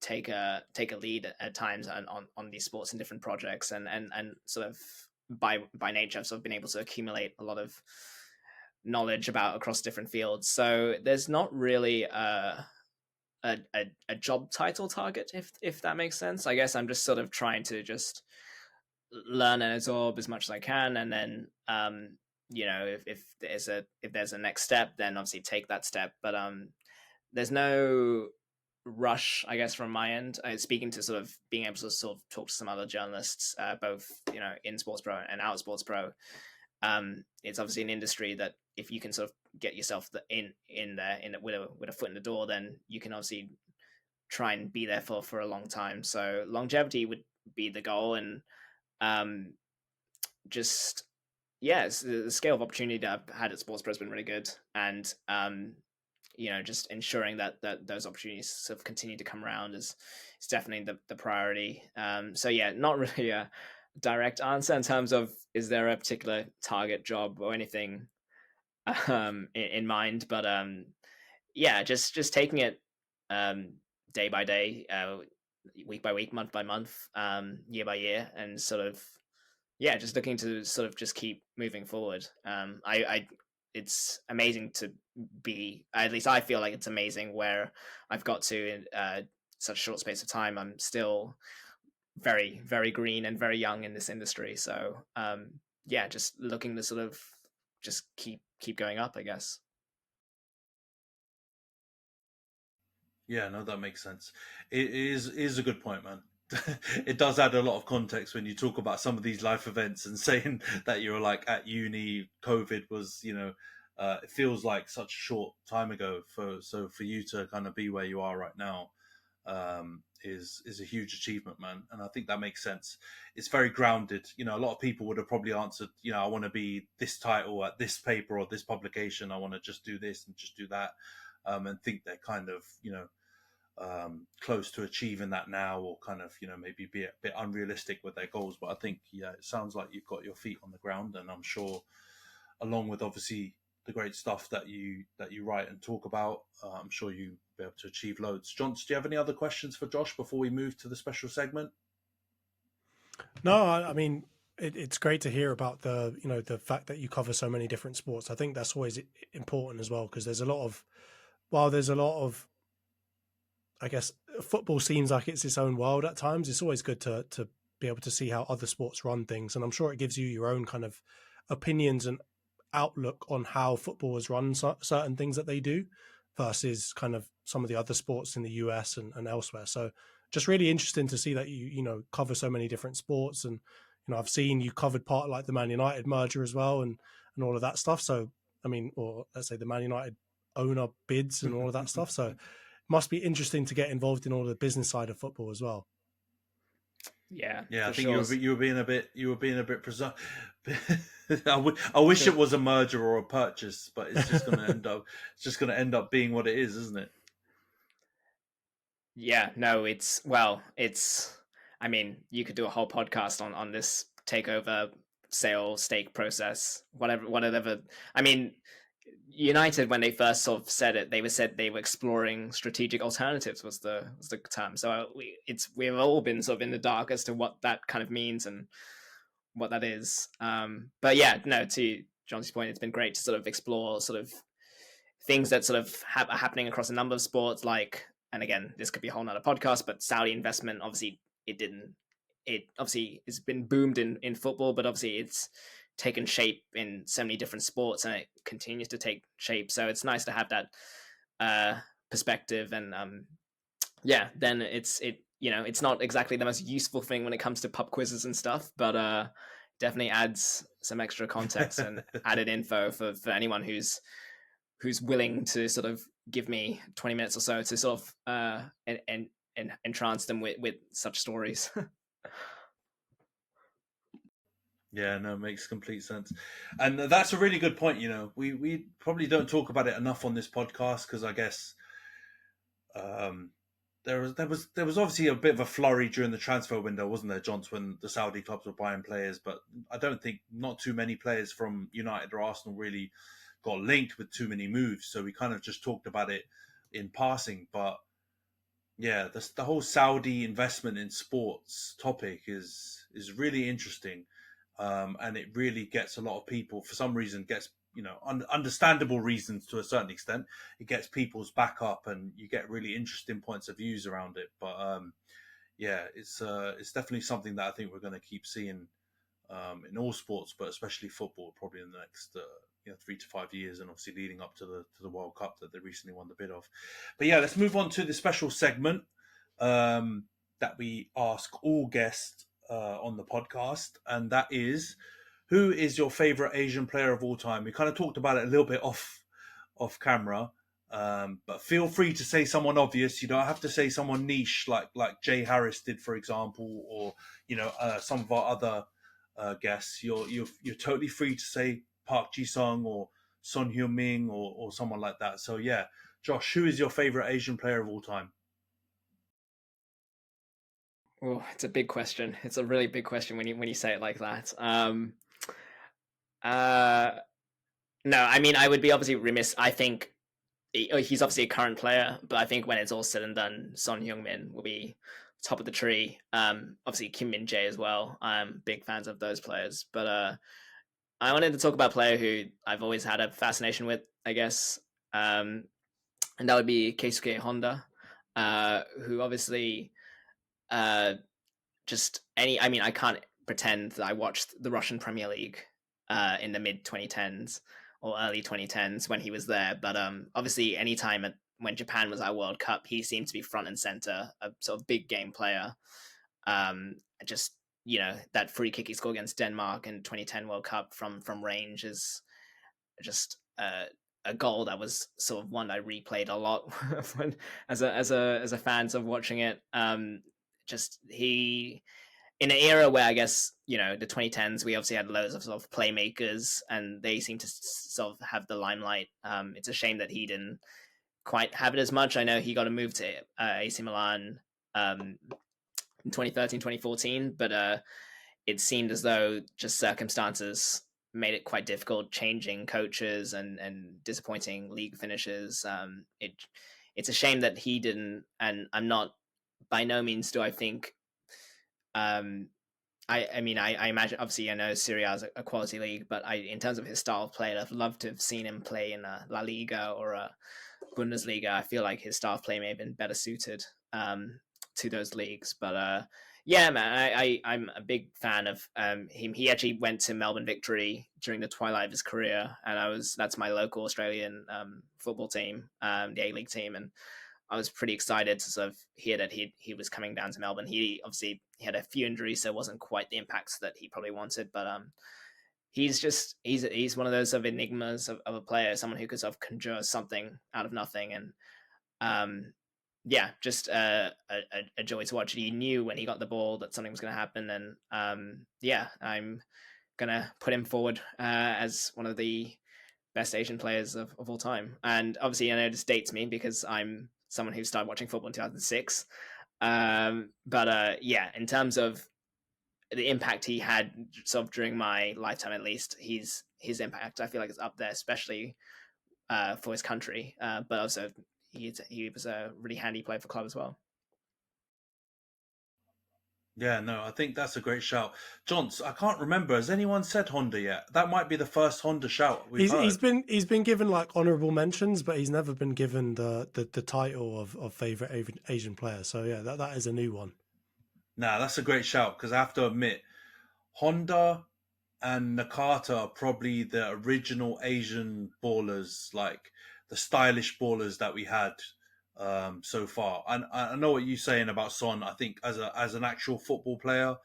take a lead at times on these sports and different projects, and sort of by nature I've sort of been able to accumulate a lot of knowledge about across different fields. So there's not really a job title target, if that makes sense. I guess I'm just sort of trying to just learn and absorb as much as I can, and then you know, if there's a next step, then obviously take that step. But there's no rush, I guess, from my end. Speaking to sort of being able to sort of talk to some other journalists, both, you know, in Sports Pro and out of Sports Pro. It's obviously an industry that if you can sort of get yourself in there with a foot in the door, then you can obviously try and be there for a long time. So longevity would be the goal, and just the scale of opportunity that I've had at Sports Pro has been really good, and you know, just ensuring that those opportunities sort of continue to come around is definitely the priority. So yeah, not really a direct answer in terms of is there a particular target job or anything in mind. But yeah, just taking it day by day, week by week, month by month, year by year, and sort of just looking to sort of just keep moving forward. It's amazing to be, at least I feel like it's amazing where I've got to in such a short space of time. I'm still very, very green and very young in this industry. So just looking to sort of just keep going up, I guess. Yeah, no, that makes sense. It is a good point, man. It does add a lot of context when you talk about some of these life events and saying that you're like at uni. COVID was, it feels like such a short time ago. For you to kind of be where you are right now, is a huge achievement, man. And I think that makes sense. It's very grounded. A lot of people would have probably answered, I want to be this title at this paper or this publication. I want to just do this and just do that, and think they're kind of, close to achieving that now, or kind of, maybe be a bit unrealistic with their goals. But I think, it sounds like you've got your feet on the ground, and I'm sure, along with obviously the great stuff that you write and talk about, I'm sure you'll be able to achieve loads. John, do you have any other questions for Josh before we move to the special segment? No, I mean, it's great to hear about the fact that you cover so many different sports. I think that's always important as well, because there's a lot of, I guess, football seems like it's its own world at times. It's always good to be able to see how other sports run things, and I'm sure it gives you your own kind of opinions and outlook on how footballers run certain things that they do versus kind of some of the other sports in the US and elsewhere. So just really interesting to see that you cover so many different sports, and I've seen you covered part like the Man United merger as well, and all of that stuff. So I mean, or let's say the Man United owner bids and all of that stuff. So must be interesting to get involved in all the business side of football as well. Yeah, Yeah, I think sure. you were being a bit I wish it was a merger or a purchase, but it's just going to end up being what it is, isn't it? Yeah, no, it's I mean, you could do a whole podcast on this takeover sale stake process, whatever. I mean, United, when they first sort of said it, said they were exploring strategic alternatives was the term. So we've all been sort of in the dark as to what that kind of means and what that is. But yeah, no, to John's point, it's been great to sort of explore sort of things that sort of are happening across a number of sports, like, and again, this could be a whole nother podcast, but Saudi investment, obviously it obviously has been boomed in football, but obviously it's taken shape in so many different sports, and it continues to take shape. So it's nice to have that perspective. And then it's not exactly the most useful thing when it comes to pub quizzes and stuff, but definitely adds some extra context and added info for anyone who's willing to sort of give me 20 minutes or so to sort of and entrance them with such stories. Yeah, no, it makes complete sense. And that's a really good point. We probably don't talk about it enough on this podcast, because I guess there was obviously a bit of a flurry during the transfer window, wasn't there, Johns, when the Saudi clubs were buying players? But I don't think not too many players from United or Arsenal really got linked with too many moves. So we kind of just talked about it in passing. But yeah, the whole Saudi investment in sports topic is really interesting, and it really gets a lot of people, for some reason, gets understandable reasons to a certain extent. It gets people's back up, and you get really interesting points of views around it. But yeah, it's definitely something that I think we're going to keep seeing in all sports, but especially football, probably in the next 3 to 5 years, and obviously leading up to the World Cup that they recently won the bid of. But yeah, let's move on to the special segment that we ask all guests on the podcast, and that is, who is your favorite Asian player of all time? We kind of talked about it a little bit off camera, but feel free to say someone obvious. You don't have to say someone niche like Jay Harris did, for example, or some of our other guests. You're totally free to say Park Ji-sung or Son Heung-min or someone like that. So yeah, Josh, who is your favorite Asian player of all time? Oh, it's a big question. It's a really big question when you say it like that. Uh, No, I mean, I would be obviously remiss. I think he's obviously a current player, but I think when it's all said and done, Son Heung-min will be top of the tree. Obviously Kim Min-jae as well. I'm big fans of those players, but I wanted to talk about a player who I've always had a fascination with, I guess, and that would be Keisuke Honda, who obviously just any. I mean, I can't pretend that I watched the Russian Premier League in the mid 2010s or early 2010s when he was there, but obviously, anytime when Japan was at World Cup, he seemed to be front and center, a sort of big game player. Just that free kick he scored against Denmark in 2010 World Cup from range is just a goal that was sort of one I replayed a lot when, as a fan of watching it. Just he in an era where I guess the 2010s we obviously had loads of sort of playmakers and they seem to sort of have the limelight. It's a shame that he didn't quite have it as much. I know he got a move to AC Milan in 2013, 2014, but it seemed as though just circumstances made it quite difficult, changing coaches and disappointing league finishes. It's a shame that he didn't, and I'm not, by no means do I think, I mean, I imagine, obviously I know Serie A is a quality league, but in terms of his style of play, I'd love to have seen him play in a La Liga or a Bundesliga. I feel like his style of play may have been better suited to those leagues, but yeah, man, I'm a big fan of him. He actually went to Melbourne Victory during the twilight of his career, and that's my local Australian football team, the A-League team, and I was pretty excited to sort of hear that he was coming down to Melbourne. He obviously had a few injuries, so it wasn't quite the impacts that he probably wanted, but he's one of those sort of enigmas of a player, someone who could sort of conjure something out of nothing, and yeah, just a joy to watch. He knew when he got the ball that something was going to happen, and yeah, I'm gonna put him forward as one of the best Asian players of all time. And obviously, I know this dates me because I'm someone who started watching football in 2006. But yeah, in terms of the impact he had sort of during my lifetime, at least, his impact I feel like is up there, especially for his country, but also he was a really handy player for club as well. Yeah, no, I think that's a great shout. Johns, I can't remember. Has anyone said Honda yet? That might be the first Honda shout we've heard. He's been given like honourable mentions, but he's never been given the title of favourite Asian player. So yeah, that is a new one. Nah, that's a great shout because I have to admit, Honda and Nakata are probably the original Asian ballers, like the stylish ballers that we had so far. And I know what you're saying about Son. I think as an actual football player,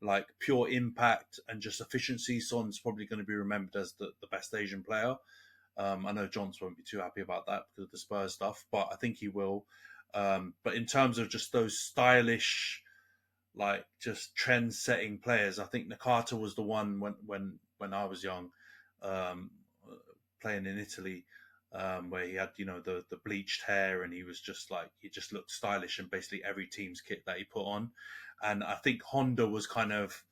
like pure impact and just efficiency, Son's probably going to be remembered as the best Asian player. I know Johns won't be too happy about that because of the Spurs stuff, but I think he will. But in terms of just those stylish, like just trend-setting players, I think Nakata was the one when I was young, um, playing in Italy, where he had the bleached hair and he was just like he just looked stylish in basically every team's kit that he put on, and I think Honda was kind of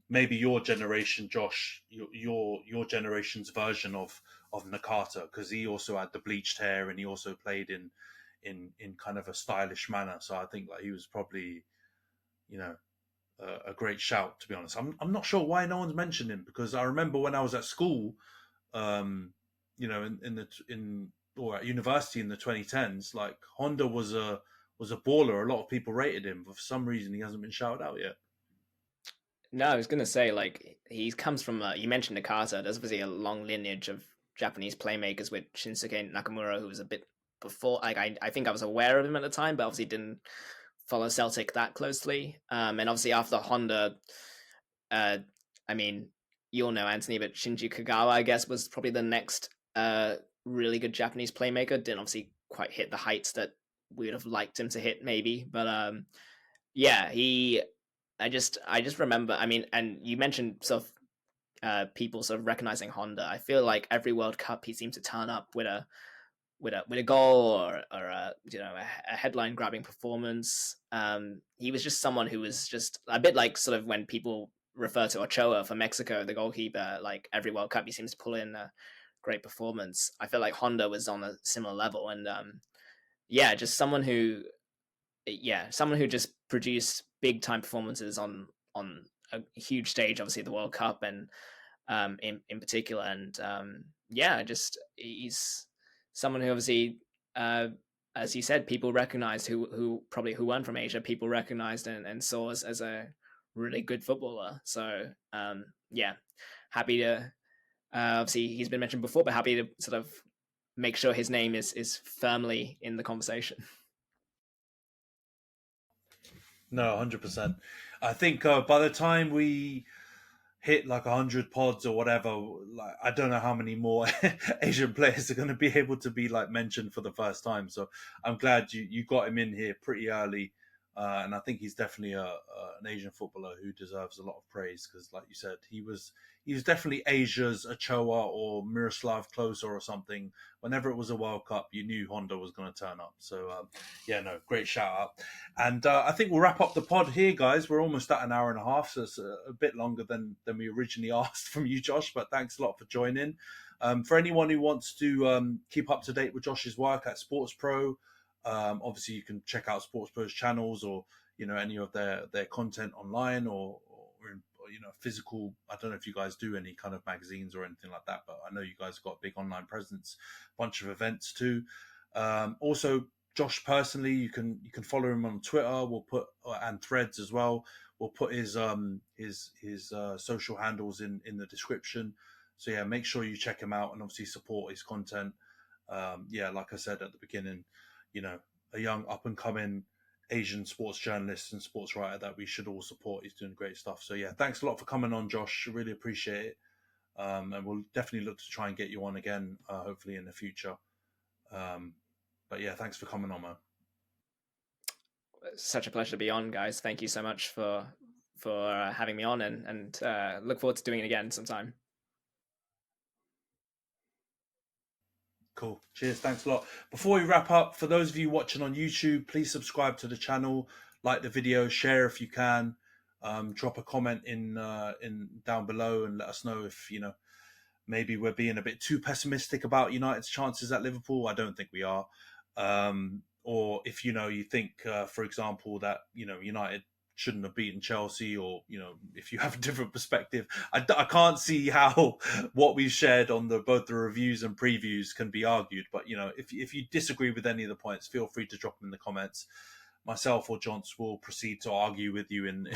maybe your generation, Josh, your generation's version of Nakata because he also had the bleached hair and he also played in kind of a stylish manner. So I think like he was probably a great shout, to be honest. I'm not sure why no one's mentioned him because I remember when I was at school, in or at university in the 2010s, like Honda was a baller. A lot of people rated him, but for some reason he hasn't been shouted out yet. No, I was gonna say like he comes from. You mentioned Nakata. There's obviously a long lineage of Japanese playmakers with Shinsuke Nakamura, who was a bit before. Like I think I was aware of him at the time, but obviously didn't follow Celtic that closely. And obviously after Honda, I mean, you all know Antony, but Shinji Kagawa, I guess, was probably the next really good Japanese playmaker. Didn't obviously quite hit the heights that we would have liked him to hit, maybe. But yeah, I just remember. I mean, and you mentioned sort of people sort of recognizing Honda. I feel like every World Cup he seemed to turn up with a goal or a headline grabbing performance. He was just someone who was just a bit like sort of when people refer to Ochoa for Mexico, the goalkeeper. Like every World Cup, he seems to pull in great performance. I feel like Honda was on a similar level, and just someone who just produced big time performances on a huge stage, obviously the World Cup, and in particular, and just he's someone who obviously, as you said, people recognized who weren't from Asia, people recognized and saw as a really good footballer. So happy to obviously he's been mentioned before, but happy to sort of make sure his name is firmly in the conversation. No, 100%. I think by the time we hit like 100 pods or whatever, like I don't know how many more Asian players are going to be able to be like mentioned for the first time. So I'm glad you got him in here pretty early, and I think he's definitely an Asian footballer who deserves a lot of praise because, like you said, he was definitely Asia's Ochoa or Miroslav Klose or something. Whenever it was a World Cup, you knew Honda was going to turn up. So great shout out. And I think we'll wrap up the pod here, guys. We're almost at an hour and a half, so it's a bit longer than we originally asked from you, Josh. But thanks a lot for joining. For anyone who wants to keep up to date with Josh's work at SportsPro, obviously you can check out SportsPro's channels or any of their content online or physical. I don't know if you guys do any kind of magazines or anything like that, but I know you guys got a big online presence, bunch of events too. Also, Josh personally, you can follow him on Twitter. We'll put and Threads as well. We'll put his social handles in the description. So yeah, make sure you check him out and obviously support his content. Like I said at the beginning, a young up and coming Asian sports journalist and sports writer that we should all support. He's doing great stuff. So yeah, thanks a lot for coming on, Josh. Really appreciate it. And we'll definitely look to try and get you on again, hopefully in the future. But yeah, thanks for coming on, man. Such a pleasure to be on, guys. Thank you so much for having me on, and look forward to doing it again sometime. Cool. Cheers. Thanks a lot. Before we wrap up, for those of you watching on YouTube, please subscribe to the channel, like the video, share if you can, drop a comment in down below and let us know if maybe we're being a bit too pessimistic about United's chances at Liverpool. I don't think we are. Or if you think, for example, that United shouldn't have beaten Chelsea, or if you have a different perspective, I can't see how what we've shared on both the reviews and previews can be argued. But if you disagree with any of the points, feel free to drop them in the comments. Myself or Johns will proceed to argue with you in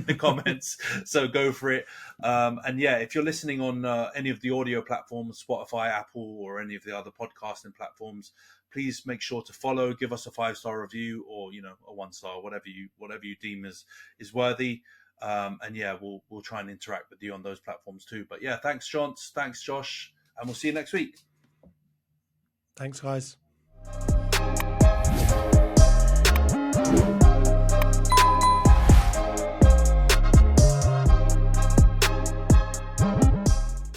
the comments. So go for it. And yeah, if you're listening on any of the audio platforms, Spotify, Apple, or any of the other podcasting platforms, please make sure to follow, give us a 5-star review, or a 1-star, whatever you deem is worthy. And yeah, we'll try and interact with you on those platforms too. But yeah, thanks, Johns. Thanks, Josh. And we'll see you next week. Thanks, guys.